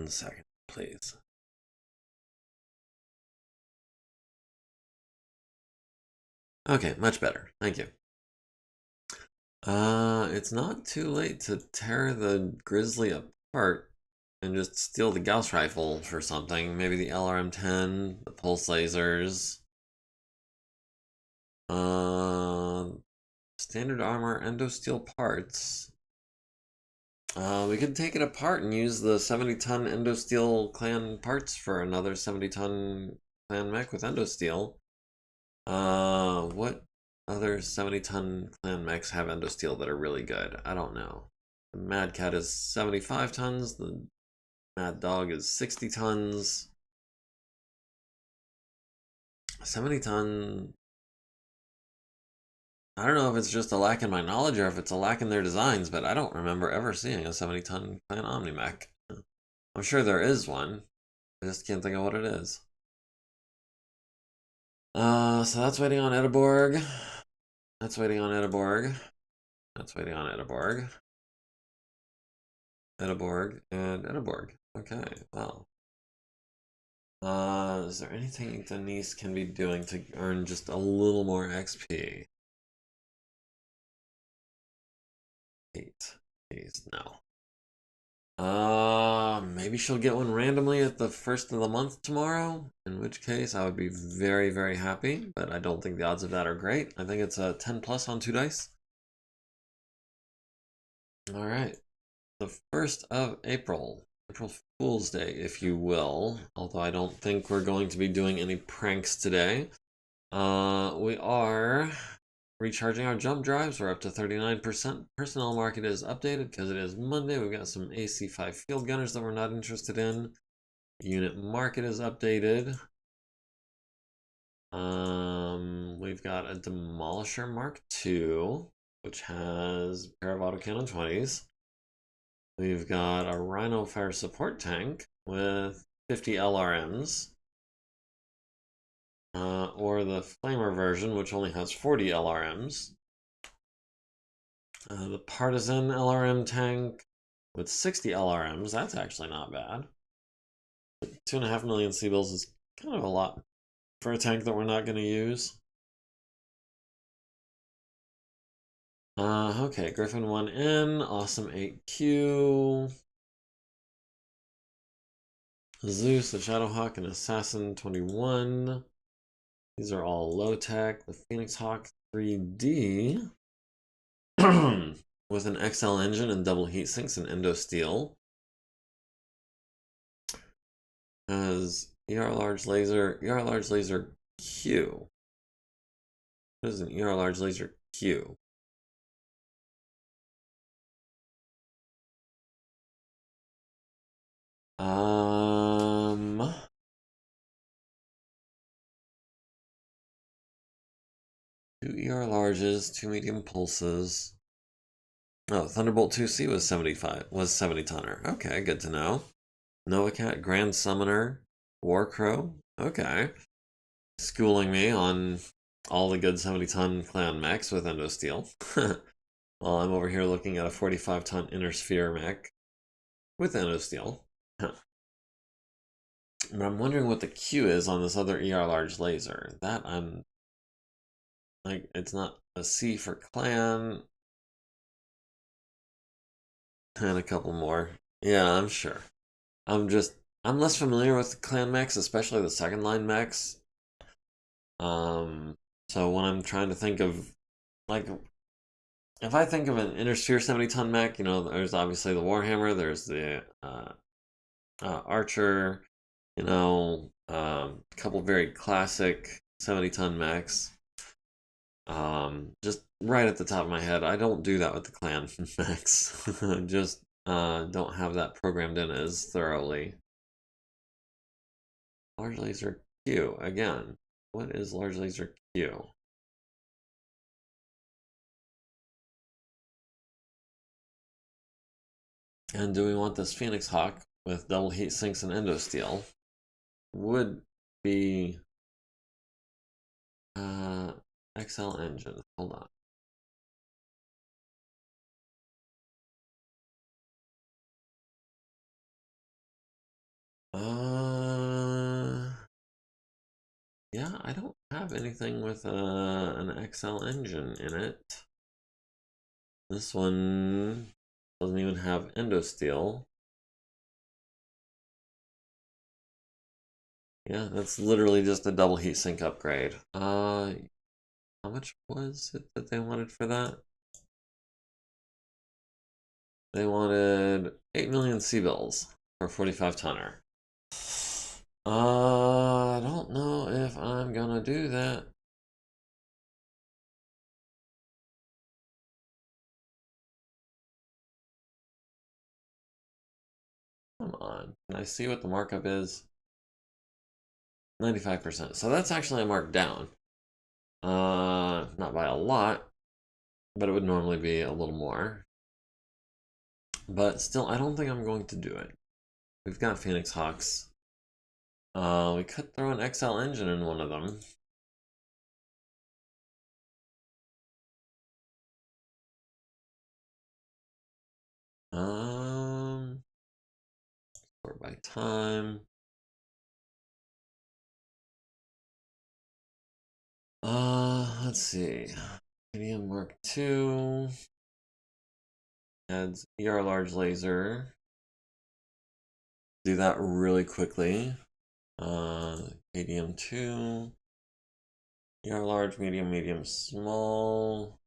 second, please. Okay, much better. Thank you. It's not too late to tear the Grizzly apart and just steal the Gauss rifle for something. Maybe the LRM-10, the pulse lasers. Standard armor, endosteel parts. We could take it apart and use the 70-ton endosteel clan parts for another 70-ton clan mech with endosteel. What other 70-ton clan mechs have endosteel that are really good? I don't know. The Mad Cat is 75 tons. The Mad Dog is 60 tons. 70-ton. I don't know if it's just a lack in my knowledge or if it's a lack in their designs, but I don't remember ever seeing a 70-ton clan Omnimech. I'm sure there is one. I just can't think of what it is. So that's waiting on Ediborg. That's waiting on Ediborg. That's waiting on Ediborg. Ediborg and Ediborg. Okay, well. Is there anything Denise can be doing to earn just a little more XP? 8. Please, no. Maybe she'll get one randomly at the 1st of the month tomorrow, in which case I would be very, very happy, but I don't think the odds of that are great. I think it's a 10 plus on 2 dice. All right, the 1st of April, April Fool's Day, if you will, although I don't think we're going to be doing any pranks today. We are recharging our jump drives. We're up to 39%. Personnel market is updated because it is Monday. We've got some AC5 field gunners that we're not interested in. Unit market is updated. We've got a Demolisher Mark II, which has a pair of autocannon 20s. We've got a Rhino Fire Support Tank with 50 LRMs. Or the Flamer version, which only has 40 LRMs. The Partisan LRM tank with 60 LRMs, that's actually not bad. 2.5 million C-bills is kind of a lot for a tank that we're not going to use. Okay, Griffin 1N, Awesome 8Q. Zeus, the Shadowhawk, and Assassin 21. These are all low tech. The Phoenix Hawk 3D with an XL engine and double heat sinks and endo steel. Has ER large laser Q. What is an ER large laser Q? Two ER larges, 2 medium pulses. Oh, Thunderbolt 2C was 70 tonner. Okay, good to know. Novacat, Grand Summoner, Warcrow. Okay. Schooling me on all the good 70-ton clan mechs with endo steel. While I'm over here looking at a 45-ton inner sphere mech with endo steel. But I'm wondering what the Q is on this other ER large laser. That I'm like, it's not a C for clan. And a couple more. Yeah, I'm sure. I'm less familiar with the clan mechs, especially the second line mechs. So when I'm trying to think of, like, if I think of an inner sphere 70-ton mech, you know, there's obviously the Warhammer, there's the Archer, you know, a couple very classic 70-ton mechs. Just right at the top of my head, I don't do that with the clan mechs. Just don't have that programmed in as thoroughly. Large laser Q again. What is large laser Q? And do we want this Phoenix Hawk with double heat sinks and endo steel? Would be XL engine. Hold on. Yeah, I don't have anything with an XL engine in it. This one doesn't even have endo steel. Yeah, that's literally just a double heat sink upgrade. How much was it that they wanted for that? They wanted 8 million C-bills for 45 tonner. I don't know if I'm gonna do that. Come on, can I see what the markup is? 95%. So that's actually a mark down. Not by a lot, but it would normally be a little more. But still, I don't think I'm going to do it. We've got Phoenix Hawks. We could throw an XL engine in one of them. Sort by time. Let's see. Medium Mark II. Adds ER large laser. Do that really quickly. Medium 2. ER large, medium, medium, small.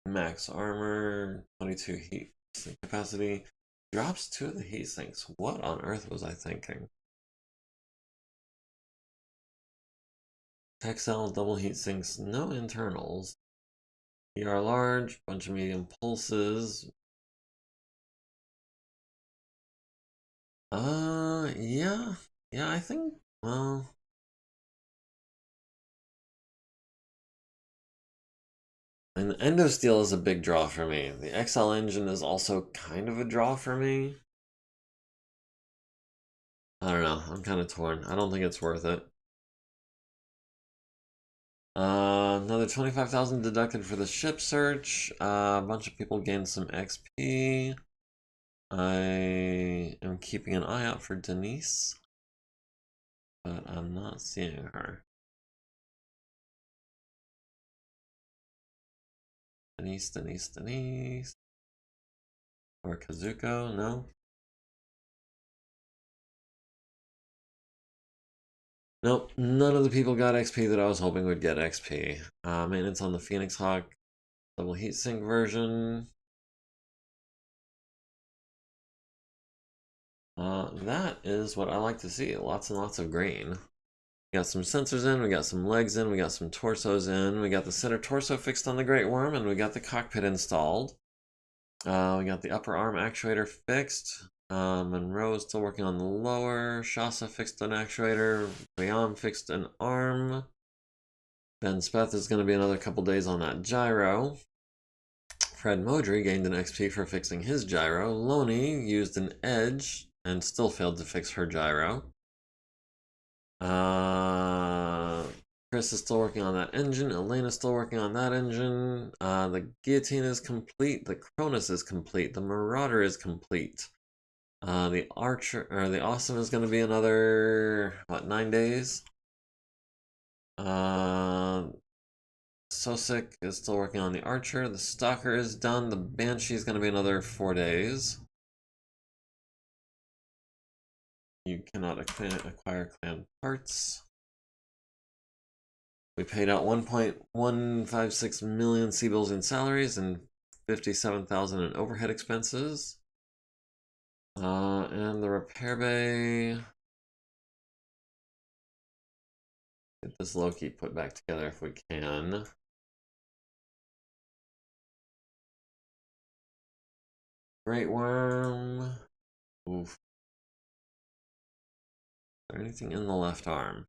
Max armor. 22 heat sink capacity. Drops 2 of the heat sinks. What on earth was I thinking? XL double heat sinks, no internals. ER large, bunch of medium pulses. Yeah. Yeah, I think, well. And the endo steel is a big draw for me. The XL engine is also kind of a draw for me. I don't know. I'm kind of torn. I don't think it's worth it. Another 25,000 deducted for the ship search. A bunch of people gained some XP. I am keeping an eye out for Denise, but I'm not seeing her. Denise. Or Kazuko, no? Nope, none of the people got XP that I was hoping would get XP. Maintenance on the Phoenix Hawk double heatsink version. That is what I like to see. Lots and lots of green. We got some sensors in, we got some legs in, we got some torsos in, we got the center torso fixed on the Great Worm, and we got the cockpit installed. We got the upper arm actuator fixed. Monroe is still working on the lower. Shasa fixed an actuator. Bayam fixed an arm. Ben Speth is going to be another couple days on that gyro. Fred Modry gained an XP for fixing his gyro. Loney used an edge and still failed to fix her gyro. Chris is still working on that engine. Elena's still working on that engine. The guillotine is complete. The Cronus is complete. The Marauder is complete. The Archer or the Awesome is going to be another 9 days. Sosik is still working on the Archer. The Stalker is done. The Banshee is going to be another 4 days. You cannot acquire clan parts. We paid out 1.156 million C-bills in salaries and 57,000 in overhead expenses. And the repair bay. Get this Loki put back together if we can. Great worm. Oof. Is there anything in the left arm?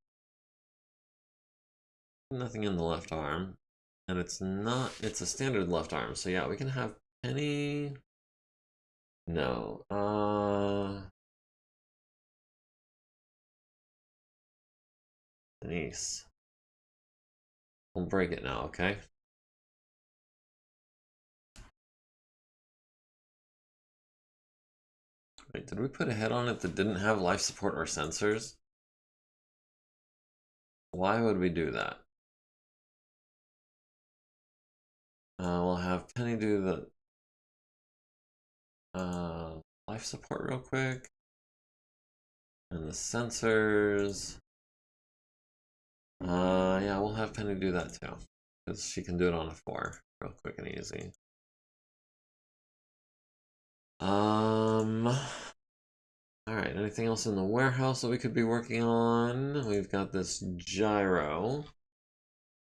Nothing in the left arm. And it's not, it's a standard left arm. So yeah, we can have Penny. No. Denise. We'll break it now, okay? Wait, did we put a head on it that didn't have life support or sensors? Why would we do that? We'll have Penny do the life support real quick. And the sensors. Yeah, we'll have Penny do that too. Because she can do it on a 4 real quick and easy. Alright, anything else in the warehouse that we could be working on? We've got this gyro,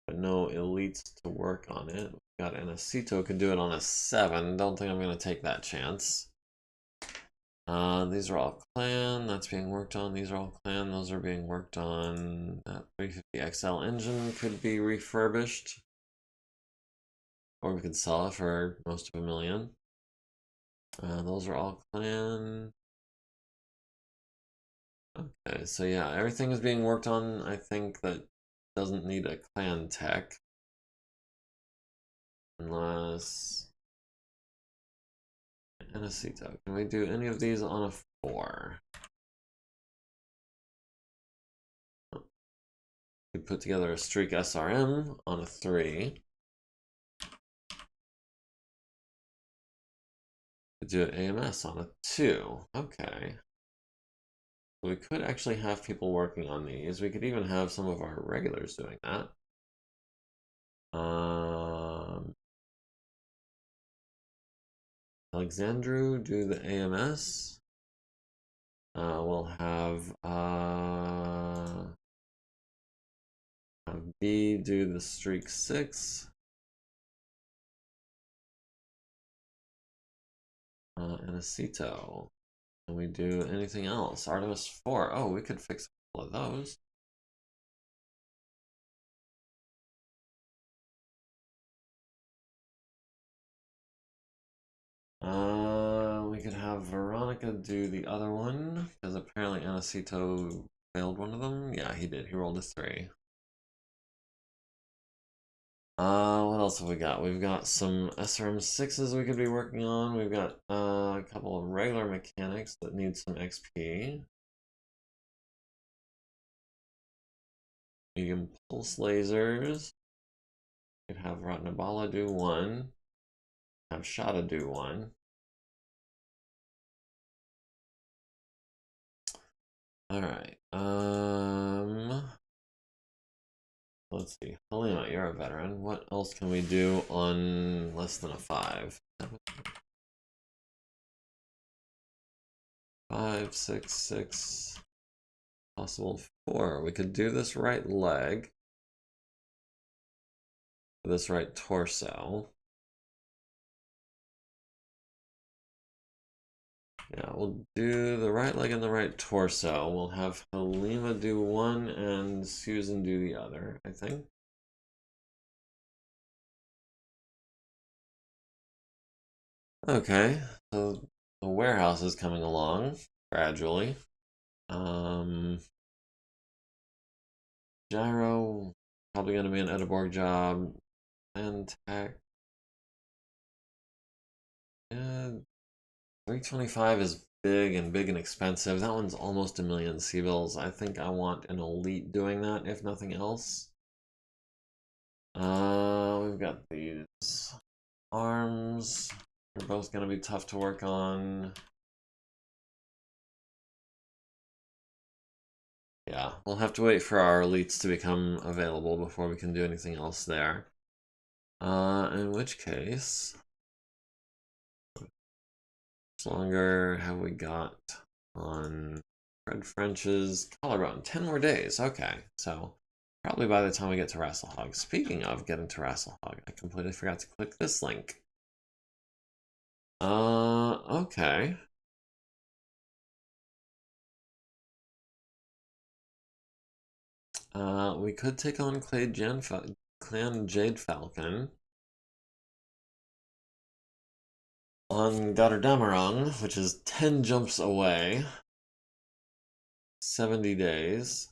but no elites to work on it. We've got Anacito could do it on a 7. Don't think I'm going to take that chance. These are all clan. That's being worked on. These are all clan. Those are being worked on. That 350XL engine could be refurbished. Or we could sell it for most of $1 million. Those are all clan. Okay, so yeah, everything is being worked on. I think that doesn't need a clan tech. Unless... Anacito. Can we do any of these on a 4? We put together a streak SRM on a 3. We do an AMS on a 2. Okay. We could actually have people working on these. We could even have some of our regulars doing that. Alexandru do the AMS. We'll have B do the streak 6. Anacito. Can we do anything else? Artemis 4. Oh, we could fix a couple of those. We could have Veronica do the other one, because apparently Anacito failed one of them. Yeah, he did. He rolled a 3. What else have we got? We've got some SRM 6s we could be working on. We've got a couple of regular mechanics that need some XP. Medium pulse lasers. We could have Ratnabala do 1. Have Shada do 1. Alright. Let's see. Halima, you're a veteran. What else can we do on less than a 5? 5, 6, 6. Possible 4. We could do this right leg. This right torso. Yeah, we'll do the right leg and the right torso. We'll have Halima do 1 and Susan do the other, I think. Okay, so the warehouse is coming along gradually. Gyro, probably going to be an Edinburgh job. And tech. Yeah, 325 is big and expensive. That one's almost $1 million C-bills. I think I want an elite doing that, if nothing else. We've got these arms. They're both going to be tough to work on. Yeah, we'll have to wait for our elites to become available before we can do anything else there. In which case, how much longer have we got on Fred French's collarbone? 10 more days. Okay, so probably by the time we get to Rasalhague. Speaking of getting to Rasalhague, I completely forgot to click this link. Okay. We could take on Clan Jade Falcon on Gardamarong, which is 10 jumps away, 70 days.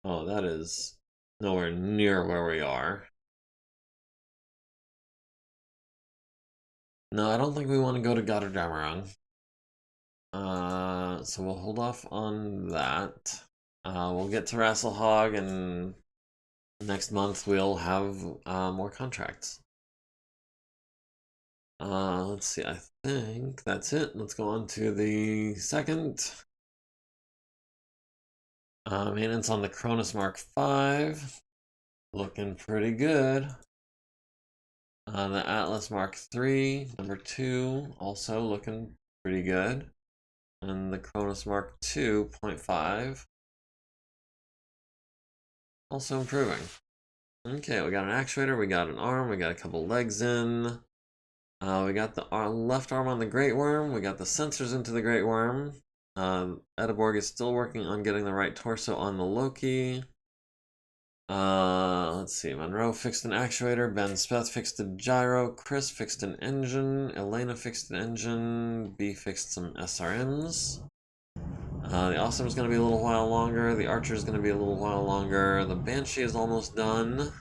Oh, that is nowhere near where we are. No, I don't think we want to go to Gardamarong. So we'll hold off on that. We'll get to Rasalhague, and next month we'll have more contracts. Let's see, I think that's it. Let's go on to the second. Maintenance on the Cronus Mark 5. Looking pretty good. The Atlas Mark 3, number 2, also looking pretty good. And the Cronus Mark 2.5, also improving. Okay, we got an actuator, we got an arm, we got a couple legs in. We got the left arm on the Great Worm, we got the sensors into the Great Worm. Edeborg is still working on getting the right torso on the Loki. Let's see. Monroe fixed an actuator. Ben Speth fixed a gyro. Chris fixed an engine. Elena fixed an engine. B fixed some SRMs. The Awesome is going to be a little while longer. The Archer is going to be a little while longer. The Banshee is almost done.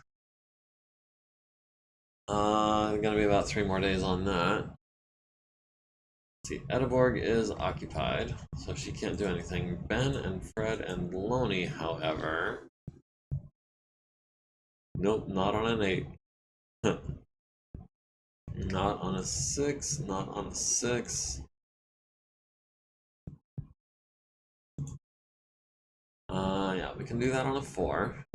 Going to be about 3 more days on that. Let's see, Edeborg is occupied, so she can't do anything. Ben and Fred and Loney, however. Nope, not on an 8. Not on a 6, not on a 6. Yeah, we can do that on a 4.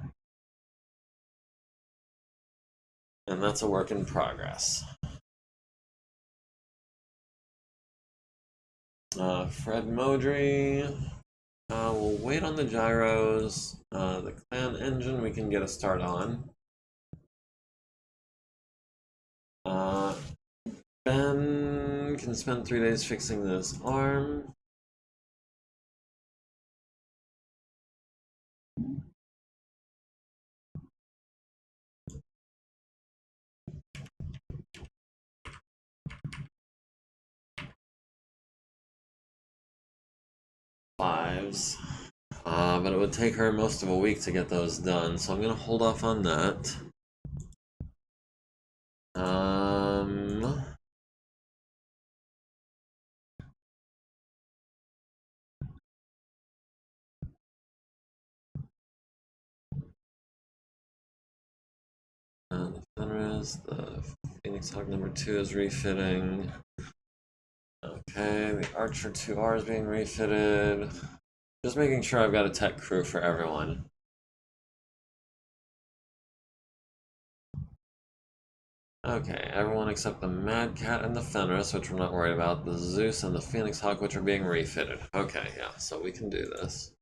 And that's a work in progress. Fred Modry. We'll wait on the gyros. The clan engine we can get a start on. Ben can spend 3 days fixing this arm. Fives. But it would take her most of a week to get those done, so I'm gonna hold off on that. The Fenris, the Phoenix Hawk number 2 is refitting. Okay, the Archer 2R is being refitted. Just making sure I've got a tech crew for everyone. Okay, everyone except the Mad Cat and the Fenris, which we're not worried about. The Zeus and the Phoenix Hawk, which are being refitted. Okay, yeah, so we can do this.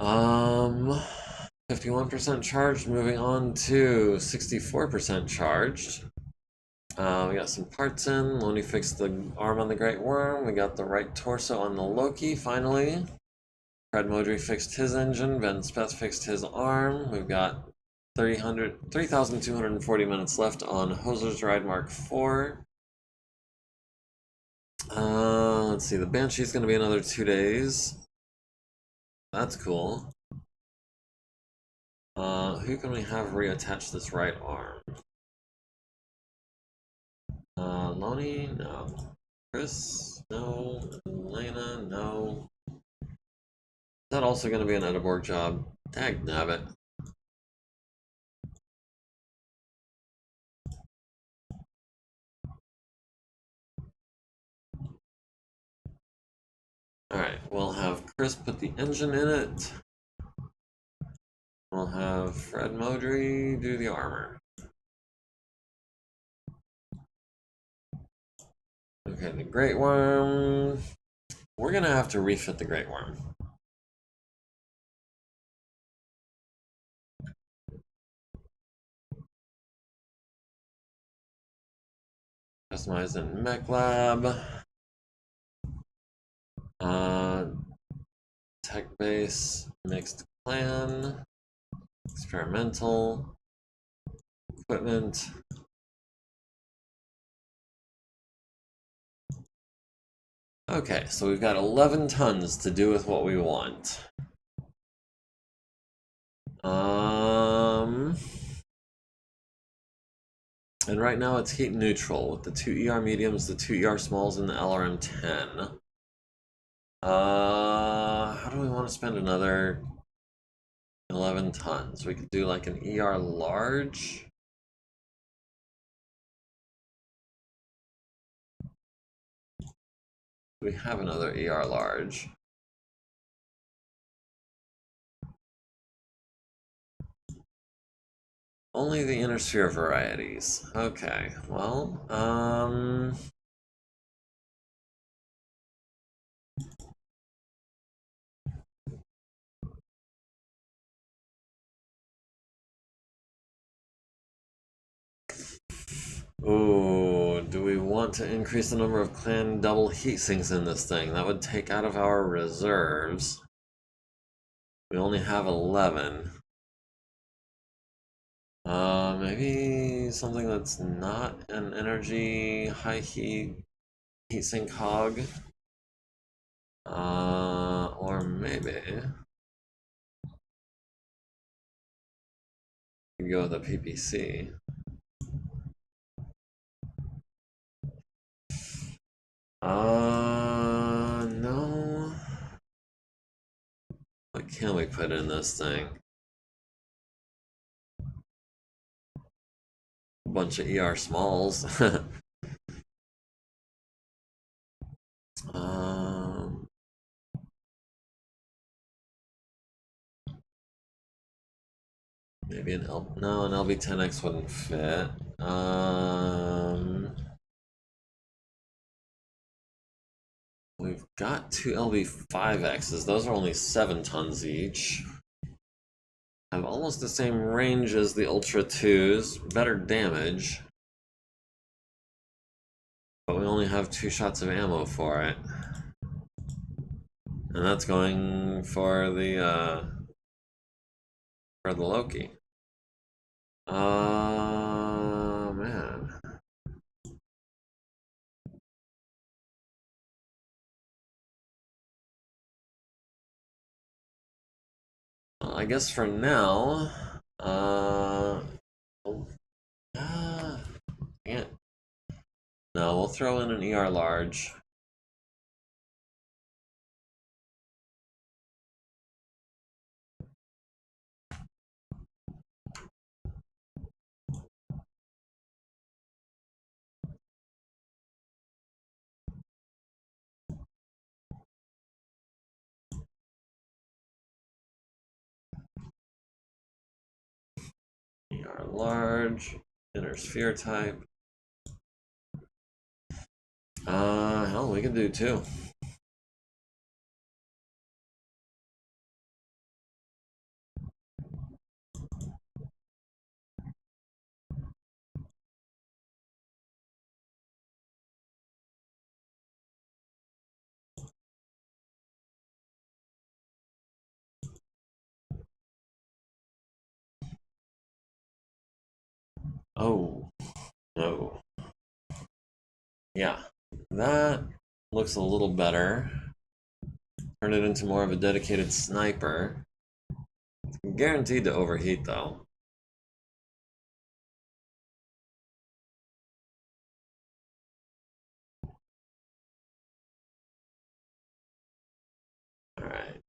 51% charged, moving on to 64% charged. We got some parts in. Loney fixed the arm on the Great Worm. We got the right torso on the Loki, finally. Fred Modry fixed his engine. Ben Speth fixed his arm. We've got 3,240 minutes left on Hoser's Ride Mark 4. Let's see. The Banshee's going to be another 2 days. That's cool. Who can we have reattach this right arm? Loney? No. Chris? No. Elena? No. Is that also going to be an Edeborg job? Dagnabbit. Alright, we'll have Chris put the engine in it. We'll have Fred Modry do the armor. Okay, the Great Worm. We're gonna have to refit the Great Worm. Customized in MechLab. Tech base, mixed clan, experimental, equipment. Okay, so we've got 11 tons to do with what we want. And right now it's heat neutral with the 2 ER mediums, the 2 ER smalls, and the LRM 10. How do we want to spend another 11 tons? We could do like an ER large. We have another ER large. Only the inner sphere varieties. Okay, well, ooh, do we want to increase the number of clan double heat sinks in this thing? That would take out of our reserves. We only have 11. Maybe something that's not an energy high heat heatsink hog. Or maybe we go with a PPC. No. What can we put in this thing? A bunch of ER smalls. Maybe an no, an LB10X wouldn't fit. We've got 2 LB5Xs. Those are only 7 tons each. Have almost the same range as the Ultra 2s, better damage. But we only have 2 shots of ammo for it. And that's going for the Loki. Man. Well, I guess for now, can't. No, we'll throw in an ER large. ER large, inner sphere type. Hell, we can do 2. Oh, no. Yeah, that looks a little better. Turn it into more of a dedicated sniper. Guaranteed to overheat, though. Alright,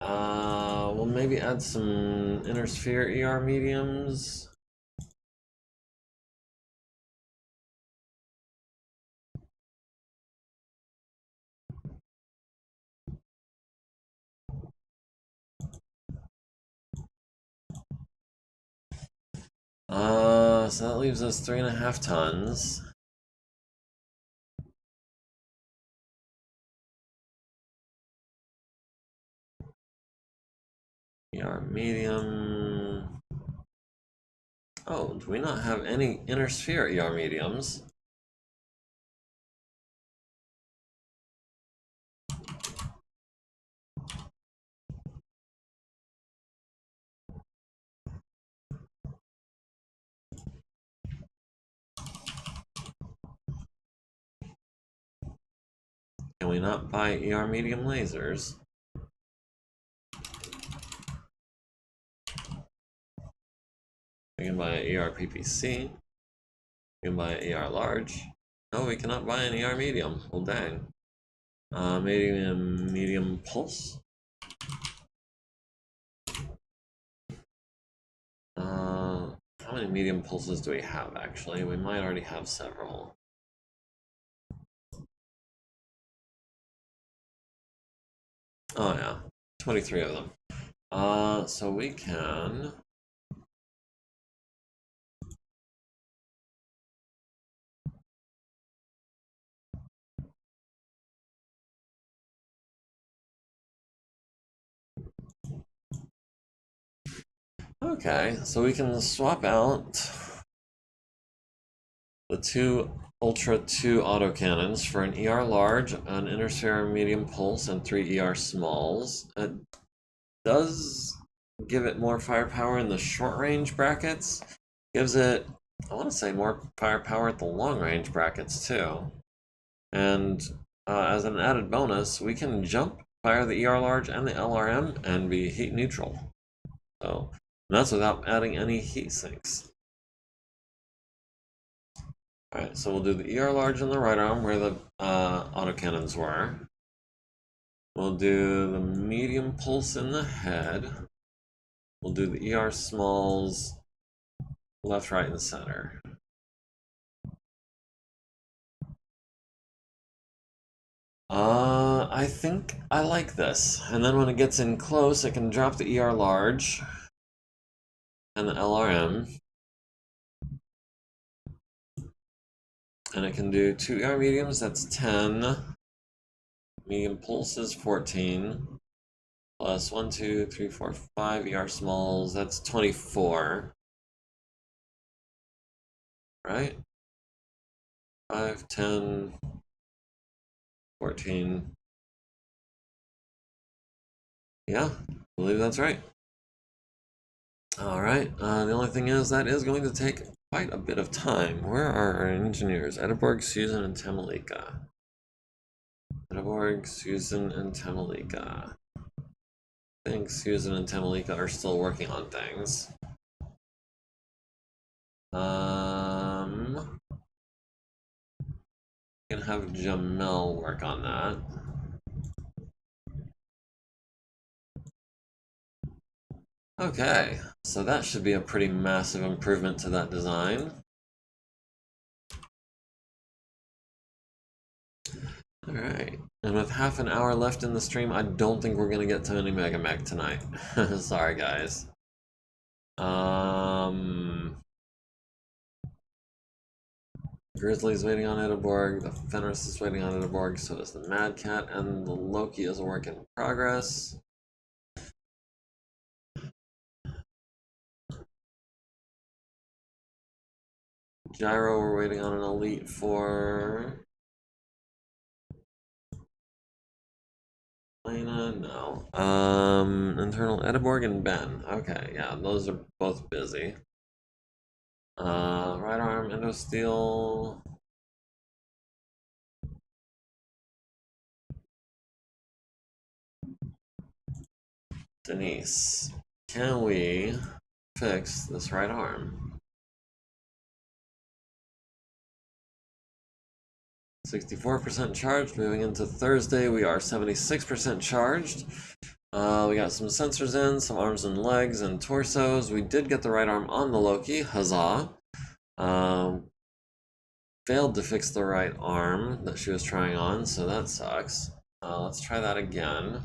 we'll maybe add some inner sphere ER mediums. So that leaves us 3.5 tons. ER medium. Oh, do we not have any inner sphere ER mediums? we not buy ER medium lasers? We can buy an ER PPC. We can buy an ER large. No, we cannot buy an ER medium. Well, dang. Medium pulse. How many medium pulses do we have, actually? We might already have several. Oh, yeah. 23 of them. So we can... Okay, so we can swap out the two Ultra 2 autocannons for an ER large, an Intersphere medium pulse, and 3 ER smalls. It does give it more firepower in the short range brackets. Gives it, I want to say, more firepower at the long range brackets too. And as an added bonus, we can jump, fire the ER large and the LRM, and be heat neutral. So that's without adding any heat sinks. Alright, so we'll do the ER large in the right arm where the autocannons were. We'll do the medium pulse in the head. We'll do the ER smalls left, right, and center. I think I like this. And then when it gets in close, it can drop the ER large and the LRM. And it can do 2 ER mediums, that's 10. Medium pulses, 14. Plus 1, 2, 3, 4, 5 ER smalls, that's 24. Right? 5, 10, 14. Yeah, I believe that's right. Alright, the only thing is that is going to take quite a bit of time. Where are our engineers? Edinburgh, Susan, and Tamalika. Edinburgh, Susan, and Tamalika. I think Susan and Tamalika are still working on things. We can have Jamel work on that. Okay, so that should be a pretty massive improvement to that design. Alright, and with half an hour left in the stream, I don't think we're gonna get to any MegaMek tonight. Sorry, guys. Grizzly's waiting on Edinburgh, the Fenris is waiting on Edinburgh, so does the Mad Cat, and the Loki is a work in progress. Gyro, we're waiting on an elite for. Lena, no. Internal Edinburgh and Ben. Okay, yeah, those are both busy. Right arm, Endosteel. Denise, can we fix this right arm? 64% charged. Moving into Thursday, we are 76% charged. We got some sensors in, some arms and legs and torsos. We did get the right arm on the Loki, huzzah. Failed to fix the right arm that she was trying on, so that sucks. Let's try that again.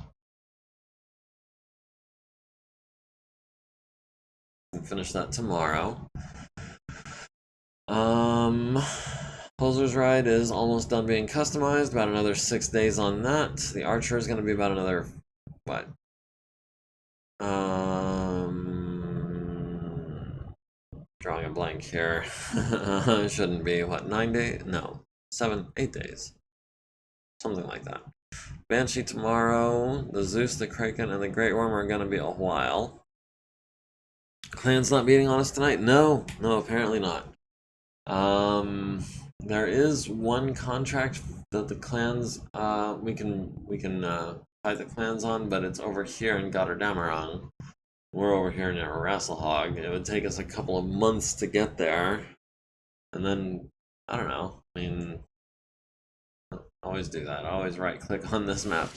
And finish that tomorrow. Poser's ride is almost done being customized, about another 6 days on that. The Archer is going to be about another, what? Drawing a blank here. It shouldn't be, what, 9 days? No, 7, 8 days. Something like that. Banshee tomorrow, the Zeus, the Kraken, and the Great Worm are going to be a while. Clan's not beating on us tonight? No, apparently not. There is one contract that the clans we can fight the clans on, but it's over here in Gotterdammerung. We're over here near Rasalhague. It would take us a couple of months to get there, and then I don't know. I mean, always do that. Always right click on this map.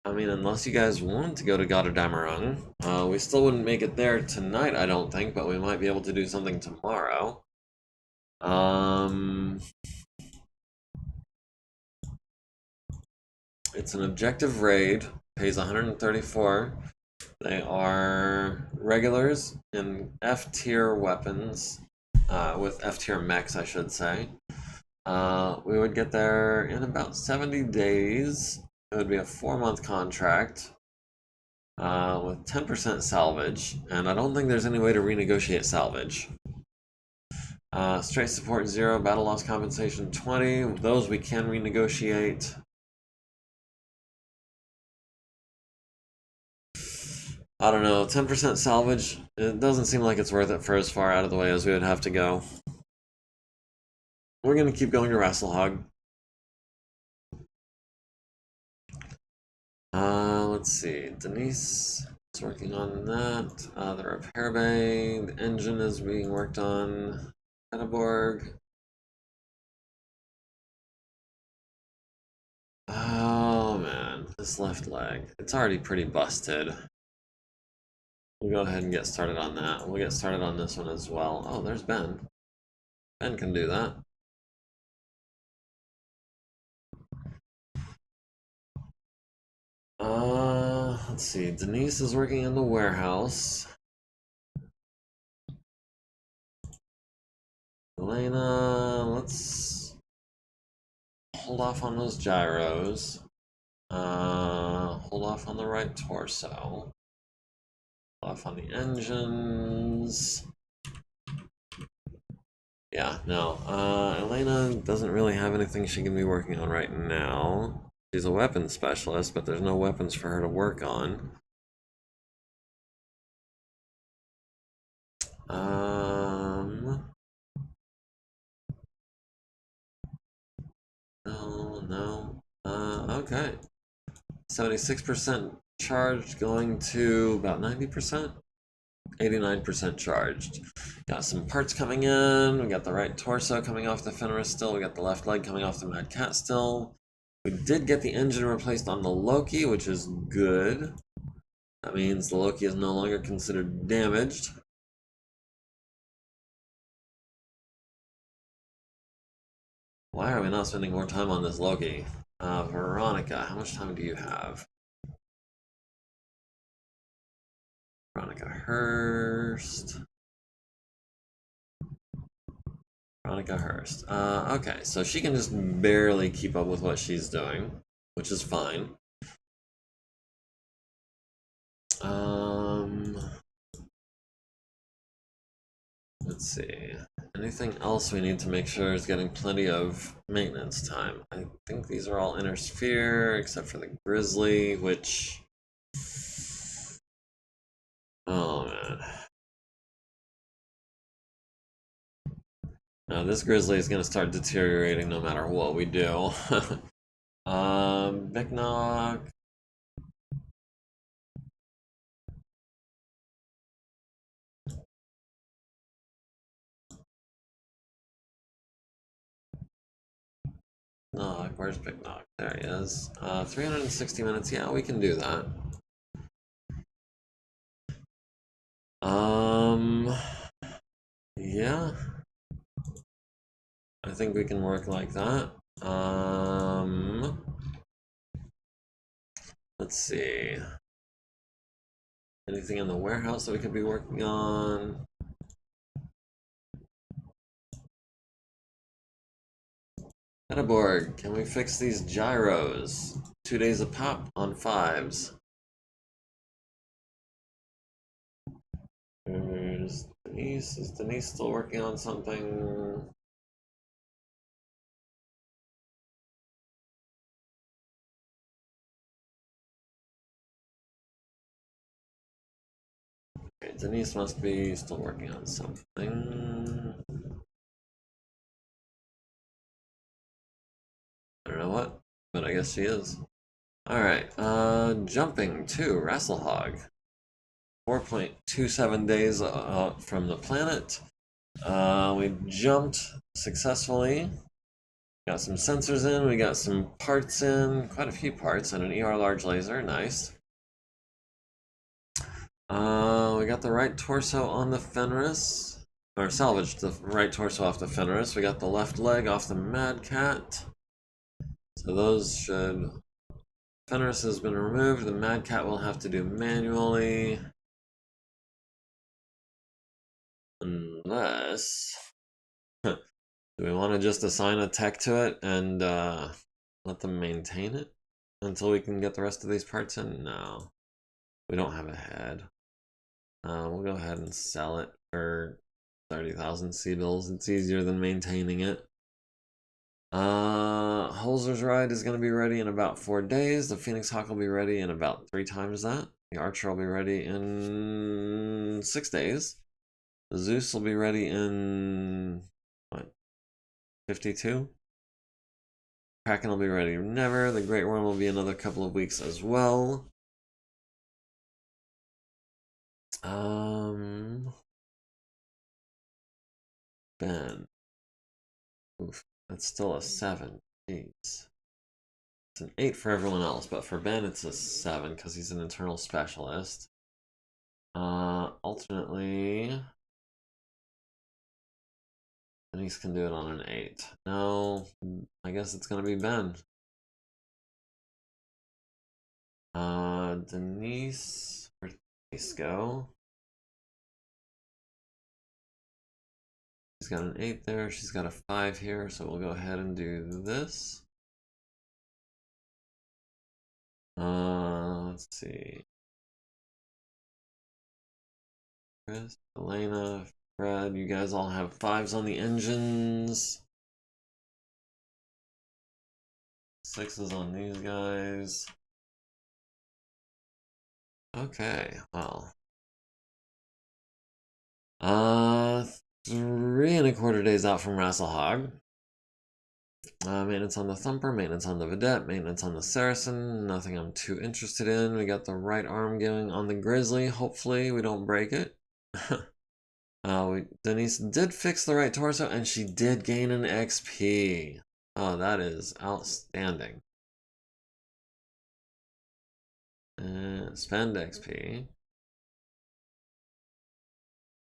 I mean, unless you guys want to go to Gotterdammerung, we still wouldn't make it there tonight, I don't think, but we might be able to do something tomorrow. It's an objective raid, pays 134. They are regulars in F tier weapons, with F tier mechs, I should say. We would get there in about 70 days. It would be a 4-month contract with 10% salvage, and I don't think there's any way to renegotiate salvage. Straight support 0, battle loss compensation 20. Those we can renegotiate. I don't know, 10% salvage, it doesn't seem like it's worth it for as far out of the way as we would have to go. We're going to keep going to Rasalhague. Let's see, Denise is working on that. The repair bay, the engine is being worked on. Peteborg. Oh man, this left leg. It's already pretty busted. We'll go ahead and get started on that. We'll get started on this one as well. Oh, there's Ben. Ben can do that. Let's see. Denise is working in the warehouse. Elena, let's hold off on those gyros. Hold off on the right torso. Hold off on the engines. Yeah, no. Elena doesn't really have anything she can be working on right now. She's a weapons specialist, but there's no weapons for her to work on. No. Okay. 76% charged, going to about 90%. 89% charged. Got some parts coming in. We got the right torso coming off the Fenris still. We got the left leg coming off the Mad Cat still. We did get the engine replaced on the Loki, which is good. That means the Loki is no longer considered damaged. Why are we not spending more time on this Loki? Veronica, how much time do you have? Veronica Hurst. Veronica Hurst. Okay, so she can just barely keep up with what she's doing, which is fine. Let's see. Anything else we need to make sure is getting plenty of maintenance time? I think these are all inner sphere, except for the Grizzly, which... Oh, man. Now, this Grizzly is going to start deteriorating no matter what we do. MekHQ. No, where's MekHQ? There he is. 360 minutes. Yeah, we can do that. Yeah. I think we can work like that. Let's see. Anything in the warehouse that we could be working on? Peteborg, can we fix these gyros? 2 days a pop on 5s. There's Denise. Is Denise still working on something? Okay, Denise must be still working on something. I don't know what, but I guess she is. Alright, jumping to Rasalhague. 4.27 days from the planet. We jumped successfully. Got some sensors in, we got some parts in, quite a few parts, and an ER large laser, nice. We got the right torso on the Fenris, or salvaged the right torso off the Fenris. We got the left leg off the Mad Cat. So those should... Fenris has been removed, the Mad Cat will have to do manually. Unless... do we want to just assign a tech to it and let them maintain it until we can get the rest of these parts in? No. We don't have a head. We'll go ahead and sell it for 30,000 C-bills. It's easier than maintaining it. Holzer's Ride is going to be ready in about 4 days. The Phoenix Hawk will be ready in about 3 times that. The Archer will be ready in 6 days. The Zeus will be ready in, what, 52? Kraken will be ready never. The Great Worm will be another couple of weeks as well. Ben. Oof, that's still a 7. Jeez. It's an 8 for everyone else, but for Ben it's a 7 because he's an internal specialist. Alternately, Denise can do it on an 8. No, I guess it's gonna be Ben. Denise, where'd Denise go? She's got an 8 there, she's got a 5 here, so we'll go ahead and do this. Let's see. Chris, Elena, Fred, you guys all have 5s on the engines. 6s on these guys. Okay, well. 3.25 days out from Rasalhague. Maintenance on the Thumper, maintenance on the Vedette, maintenance on the Saracen. Nothing I'm too interested in. We got the right arm going on the Grizzly. Hopefully we don't break it. Denise did fix the right torso and she did gain an XP. Oh, that is outstanding. Spend XP.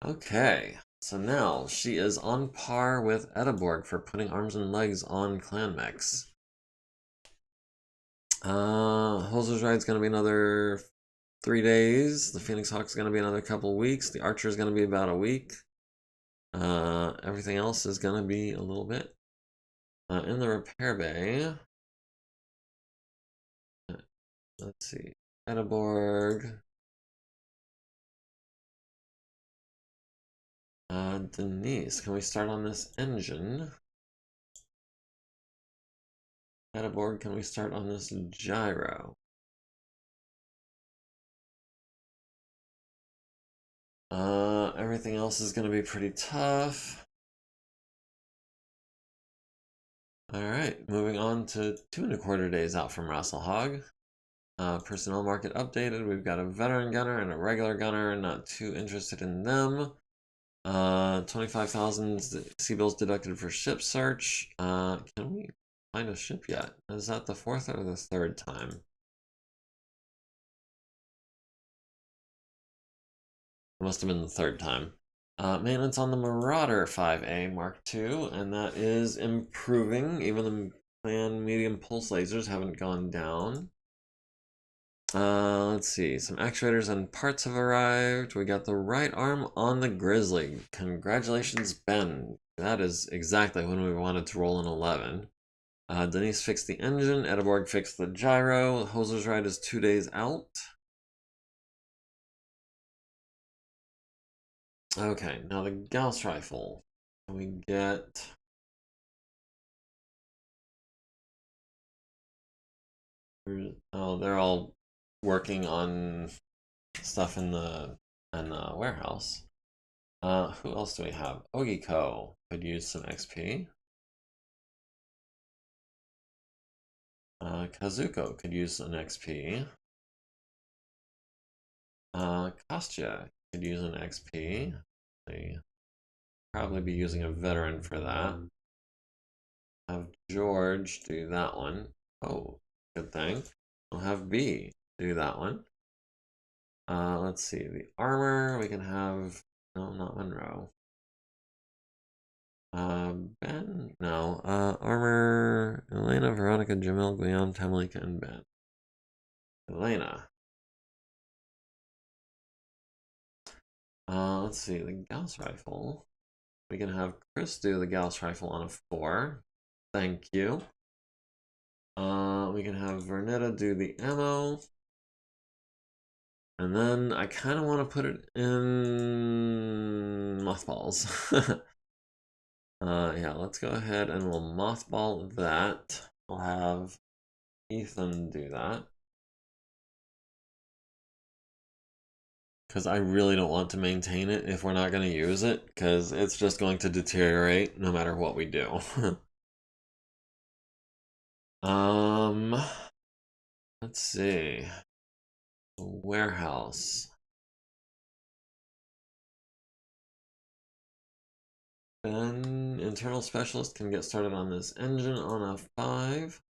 Okay, so now she is on par with Edeborg for putting arms and legs on clan mechs. Holzer's Ride's gonna be another 3 days. The Phoenix Hawk's gonna be another couple weeks. The Archer's gonna be about a week. Everything else is gonna be a little bit. In the repair bay, let's see, Edeborg. Denise, can we start on this engine? Edeborg, can we start on this gyro? Everything else is going to be pretty tough. Alright, moving on to 2.25 days out from Rasalhague. Personnel market updated. We've got a veteran gunner and a regular gunner. Not too interested in them. 25,000 C-bills deducted for ship search. Can we find a ship yet? Is that the 4th or the 3rd time? It must have been the 3rd time. Maintenance on the Marauder 5A Mark II, and that is improving. Even the clan medium pulse lasers haven't gone down. Let's see, some actuators and parts have arrived. We got the right arm on the Grizzly. Congratulations, Ben. That is exactly when we wanted to roll an 11. Denise fixed the engine. Edeborg fixed the gyro. Hoser's Ride is 2 days out. Okay, now the Gauss rifle. Can we get... Oh, they're all working on stuff in the and warehouse. Who else do we have? Ogiko could use some XP. Kazuko could use an XP. Kostya could use an XP. They probably be using a veteran for that. Have George do that one. Oh, good thing. We'll have B do that one. Let's see, the armor we can have. No, not Monroe. Ben? No. Armor, Elena, Veronica, Jamil, Guion, Tamalika, and Ben. Elena. Let's see, the Gauss rifle. We can have Chris do the Gauss rifle on a 4. Thank you. We can have Vernetta do the ammo. And then I kind of want to put it in mothballs. Yeah, let's go ahead and we'll mothball that. We'll have Ethan do that. Because I really don't want to maintain it if we're not going to use it, because it's just going to deteriorate no matter what we do. Let's see. Warehouse. Ben, internal specialist, can get started on this engine on a 5.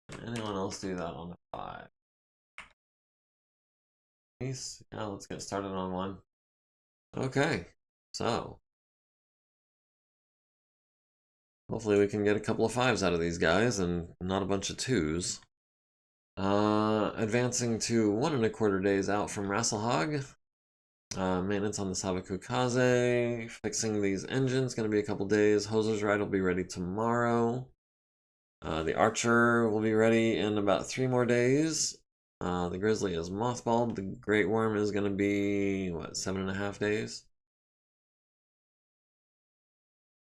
Can anyone else do that on a 5? Nice. Yeah, let's get started on one. Okay, so hopefully we can get a couple of 5s out of these guys and not a bunch of 2s. Advancing to 1.25 days out from Rasalhague. Maintenance on the Sabakukaze. Fixing these engines, gonna be a couple days. Hoser's Ride will be ready tomorrow. The Archer will be ready in about 3 more days. The Grizzly is mothballed. The Great Worm is gonna be, what, 7.5 days?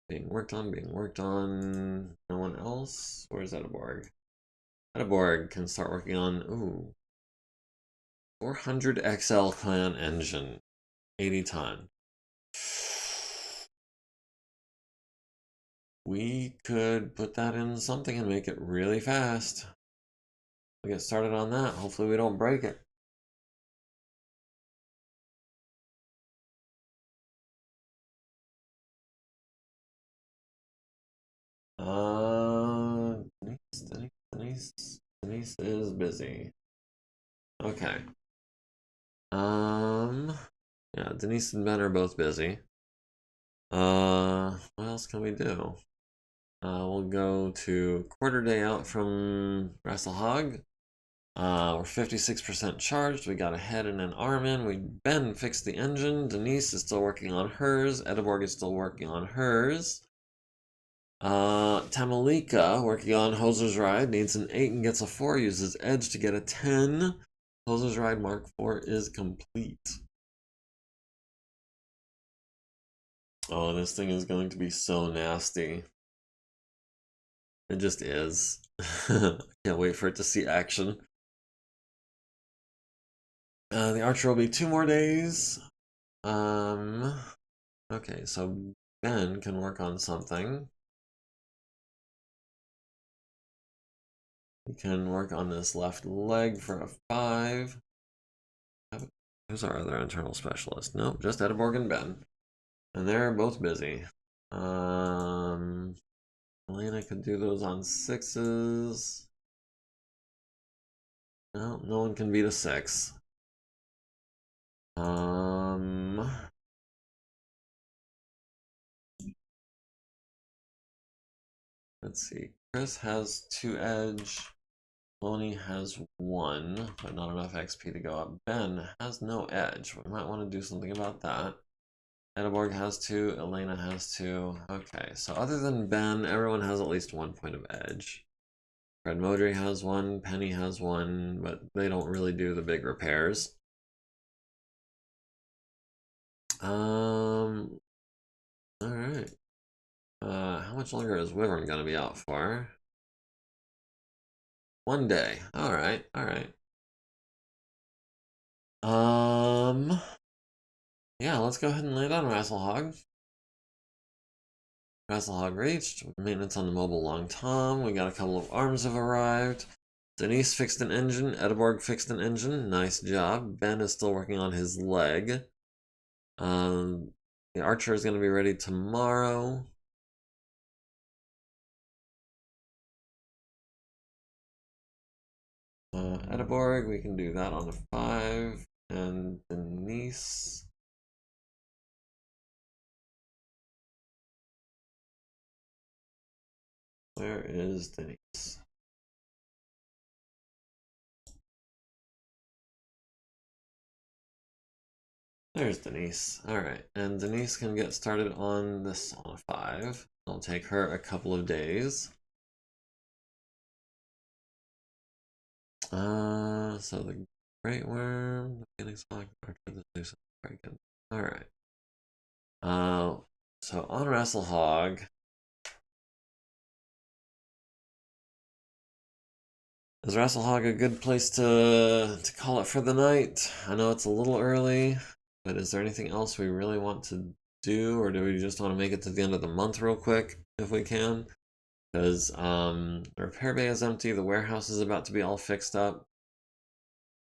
Being worked on, being worked on. No one else? Where's Edeborg? Edeborg can start working on, ooh, 400 XL clan engine, 80 ton. We could put that in something and make it really fast. We'll get started on that. Hopefully we don't break it. Denise is busy. Okay. Yeah, Denise and Ben are both busy. What else can we do? We'll go to quarter day out from Rasalhague. We're 56% charged. We got a head and an arm in. Ben fixed the engine. Denise is still working on hers. Edeborg is still working on hers. Tamalika, working on Hoser's Ride, needs an 8 and gets a 4, uses Edge to get a 10. Hoser's Ride Mark 4 is complete. Oh, this thing is going to be so nasty. It just is. Can't wait for it to see action. The Archer will be 2 more days. Okay, so Ben can work on something. He can work on this left leg for a 5. Who's our other internal specialist? Nope, just Edeborg and Ben. And they're both busy. Elena could do those on 6s. No, no one can beat a 6. Let's see. Chris has 2 edge. Loney has 1, but not enough XP to go up. Ben has no edge. We might want to do something about that. Edeborg has 2. Elena has 2. Okay, so other than Ben, everyone has at least 1 point of edge. Fred Modry has 1. Penny has 1, but they don't really do the big repairs. Alright. How much longer is Wyvern gonna be out for? 1 day. Alright, alright. Yeah, let's go ahead and lay down Rasalhague. Rasalhague reached. Maintenance on the mobile long tom. We got a couple of arms have arrived. Denise fixed an engine. Edinburgh fixed an engine. Nice job. Ben is still working on his leg. The archer is going to be ready tomorrow. Edinburgh, we can do that on a 5. And Denise. Where is Denise? There's Denise. Alright, and Denise can get started on this on a 5. It'll take her a couple of days. So the Great Worm, the Phoenix Hawk, Archer, the Zeus, very good. Alright. So on Rasalhague, is Rasalhague a good place to call it for the night? I know it's a little early, but is there anything else we really want to do, or do we just want to make it to the end of the month real quick if we can? Because the repair bay is empty, the warehouse is about to be all fixed up.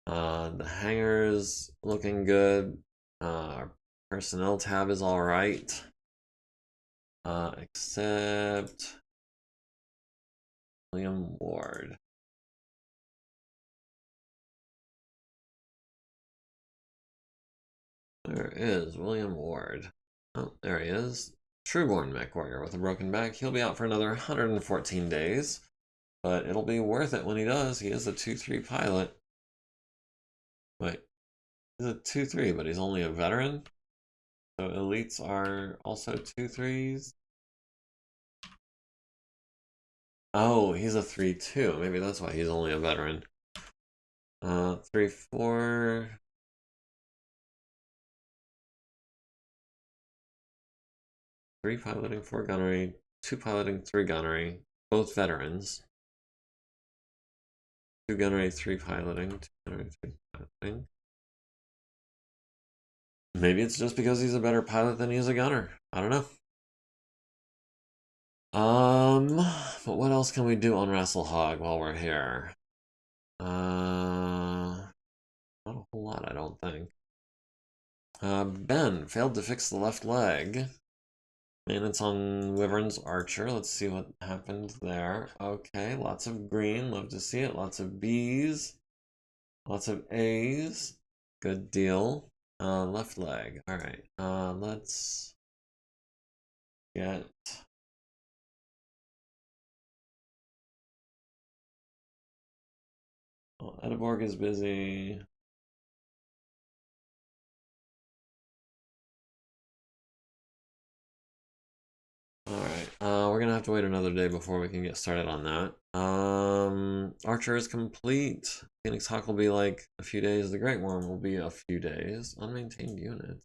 The hangar's looking good. Our personnel tab is all right. Except William Ward. Where is William Ward? Oh, there he is. Trueborn mech warrior with a broken back. He'll be out for another 114 days. But it'll be worth it when he does. He is a 2-3 pilot. Wait. He's a 2-3, but he's only a veteran? So elites are also 2-3s? Oh, he's a 3-2. Maybe that's why he's only a veteran. 3-4. 3 piloting, 4 gunnery, 2 piloting, 3 gunnery, both veterans. 2 gunnery, 3 piloting, 2 gunnery, 3 piloting. Maybe it's just because he's a better pilot than he is a gunner. I don't know. But what else can we do on Rasalhague while we're here? Not a whole lot, I don't think. Ben failed to fix the left leg. Maintenance on Wyvern's Archer. Let's see what happened there. Okay, lots of green. Love to see it. Lots of B's. Lots of A's. Good deal. Left leg. Alright. Let's get... Oh, Edinburgh is busy. Alright, we're gonna have to wait another day before we can get started on that. Archer is complete. Phoenix Hawk will be like a few days. The Great Worm will be a few days. Unmaintained unit.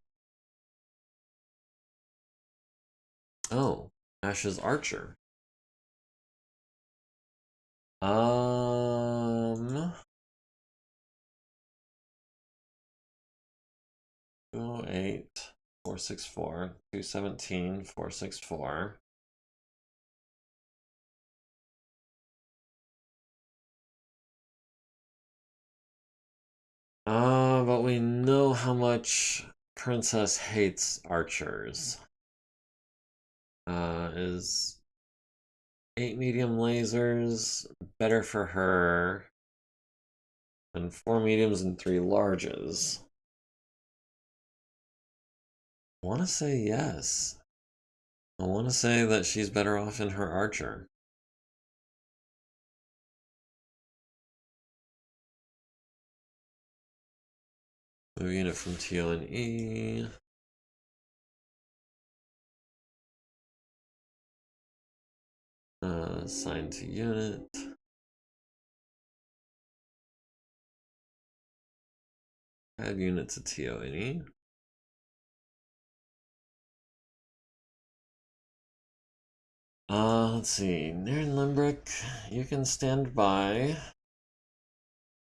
Oh, Ash's Archer. 208, 464, 217, 464. But we know how much Princess hates archers. Is 8 medium lasers better for her than 4 mediums and 3 larges? I want to say yes. I want to say that she's better off in her archer. Move unit from TO and E. Assign to unit. Add unit to TO and E. Let's see. Nairn Limbrick, you can stand by.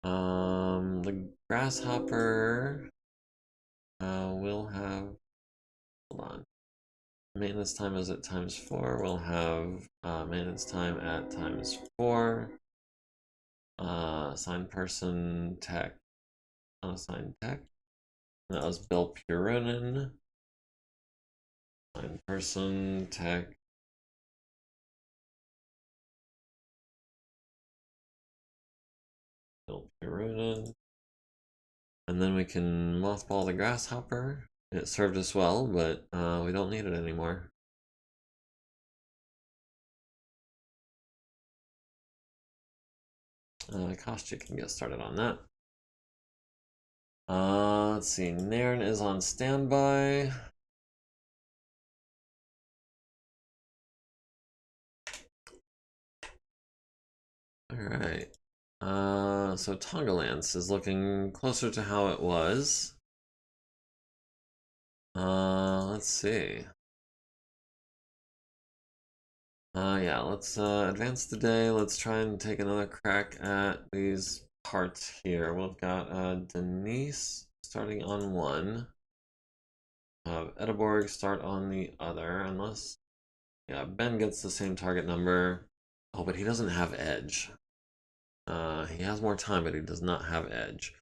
The grasshopper will have, hold on. Maintenance time is at ×4. We'll have maintenance time at ×4. Assigned person tech, unassigned tech. That was Bill Purunin. Assigned person tech. Bill Purunin. And then we can mothball the grasshopper. It served us well, but we don't need it anymore. Kostya can get started on that. Let's see. Nairn is on standby. Alright. So Tongalance is looking closer to how it was. Let's see. Yeah, let's advance the day. Let's try and take another crack at these parts here. We've got Denise starting on one. Edeborg start on the other, unless... Yeah, Ben gets the same target number. Oh, but he doesn't have edge. He has more time, but he does not have edge.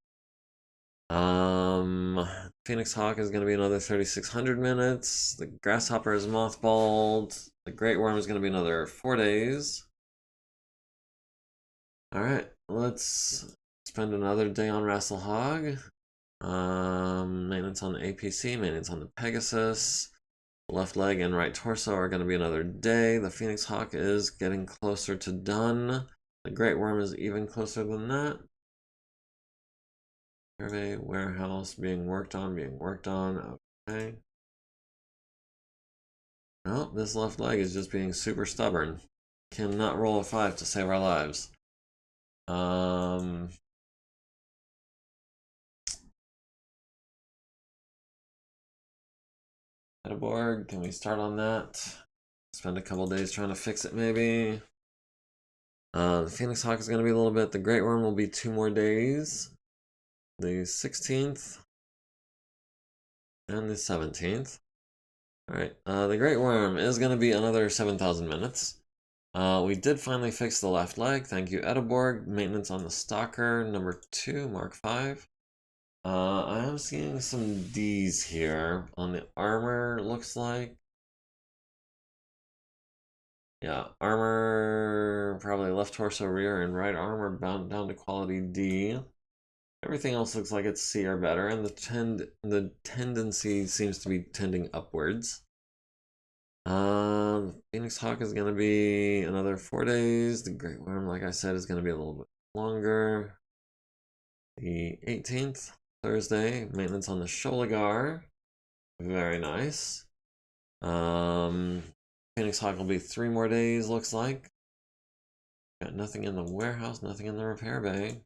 Phoenix Hawk is going to be another 3,600 minutes. The Grasshopper is mothballed. The Great Worm is going to be another 4 days. Alright, let's spend another day on Rasalhague. Maintenance on the APC, maintenance on the Pegasus. Left leg and right torso are going to be another day. The Phoenix Hawk is getting closer to done. The Great Worm is even closer than that. Survey, warehouse, being worked on, okay. Well, this left leg is just being super stubborn. Cannot roll a 5 to save our lives. Edeborg, can we start on that? Spend a couple days trying to fix it, maybe. The Phoenix Hawk is going to be a little bit. The Great Worm will be 2 more days. The 16th. And the 17th. Alright, the Great Worm is going to be another 7,000 minutes. We did finally fix the left leg. Thank you, Edeborg. Maintenance on the Stalker, number 2, Mark 5. I am seeing some D's here on the armor, looks like. Yeah, armor, probably left torso, rear, and right armor bound down to quality D. Everything else looks like it's C or better, and the tendency seems to be tending upwards. Phoenix Hawk is going to be another 4 days. The Great Worm, like I said, is going to be a little bit longer. The 18th, Thursday, maintenance on the Sholagar. Very nice. Phoenix Hawk will be 3 more days, looks like. Got nothing in the warehouse, nothing in the repair bay.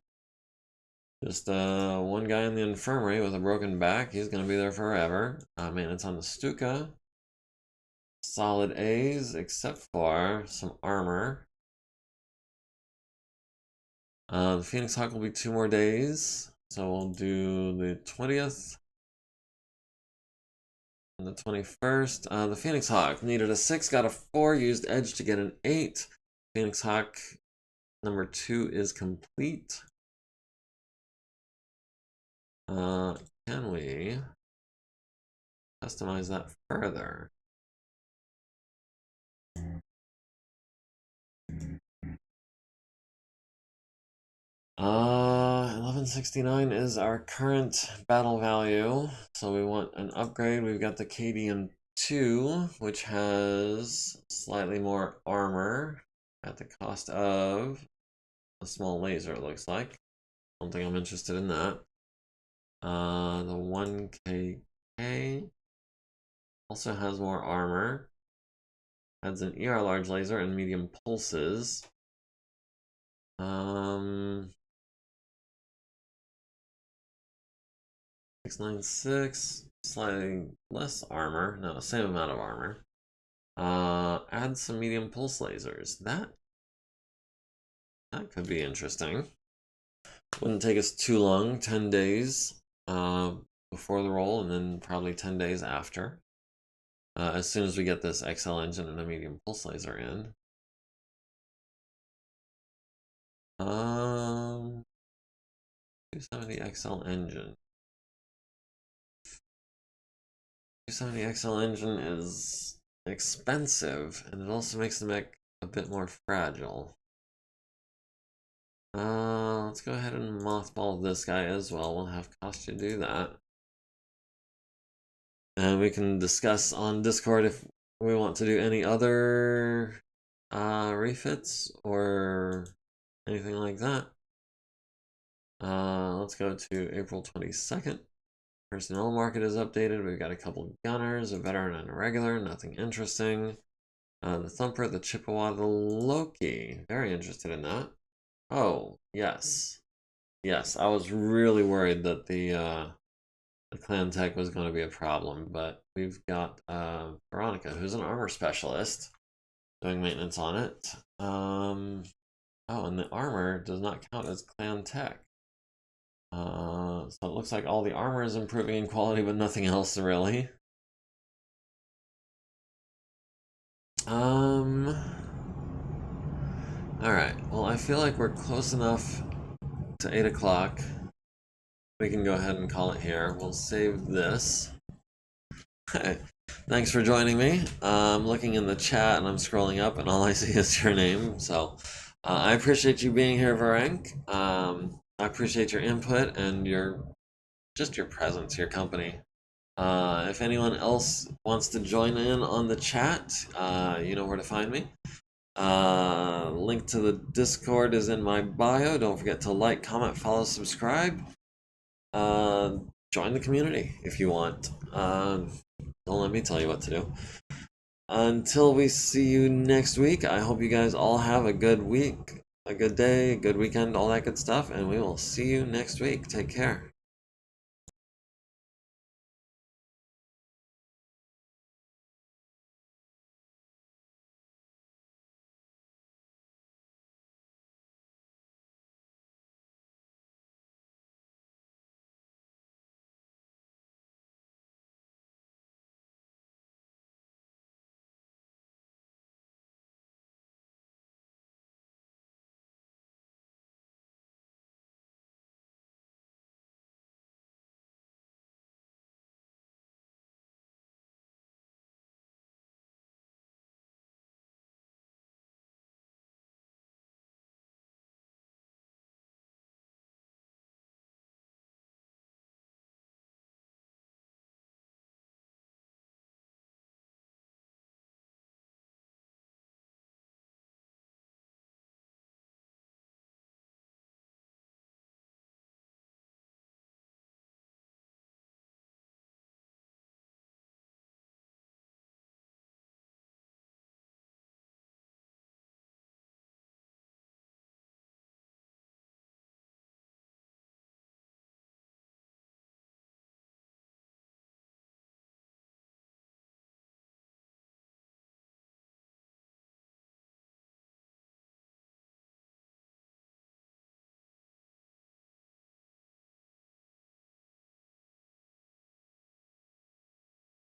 Just one guy in the infirmary with a broken back. He's going to be there forever. Maintenance on the Stuka. Solid A's, except for some armor. The Phoenix Hawk will be 2 more days. So we'll do the 20th. And the 21st. The Phoenix Hawk needed a 6, got a 4, used edge to get an 8. Phoenix Hawk number 2 is complete. Can we customize that further? 1169 is our current battle value, so we want an upgrade. We've got the KDM 2, which has slightly more armor at the cost of a small laser, it looks like. Don't think I'm interested in that. The 1KK also has more armor. Adds an ER large laser and medium pulses. 696, slightly less armor, no, same amount of armor. Add some medium pulse lasers. That could be interesting. Wouldn't take us too long, 10 days before the roll, and then probably 10 days after. As soon as we get this XL engine and a medium pulse laser in. 270 XL engine. 270 XL engine is expensive, and it also makes the mech a bit more fragile. Let's go ahead and mothball this guy as well. We'll have cost to do that. And we can discuss on Discord if we want to do any other refits or anything like that. Let's go to April 22nd. Personnel market is updated. We've got a couple gunners, a veteran and a regular, nothing interesting. The Thumper, the Chippewa, the Loki. Very interested in that. Oh, yes. Yes, I was really worried that the clan tech was going to be a problem, but we've got Veronica, who's an armor specialist, doing maintenance on it. Oh, and the armor does not count as clan tech. So it looks like all the armor is improving in quality, but nothing else really. Alright, well, I feel like we're close enough to 8 o'clock. We can go ahead and call it here. We'll save this. Thanks for joining me. I'm looking in the chat and I'm scrolling up and all I see is your name. So I appreciate you being here, Varenk. I appreciate your input and just your presence, your company. If anyone else wants to join in on the chat, you know where to find me. Link to the Discord is in my bio. Don't forget to like, comment, follow, subscribe. Join the community if you want. Don't let me tell you what to do. Until we see you next week, I hope you guys all have a good week, a good day, a good weekend, all that good stuff, and we will see you next week. Take care.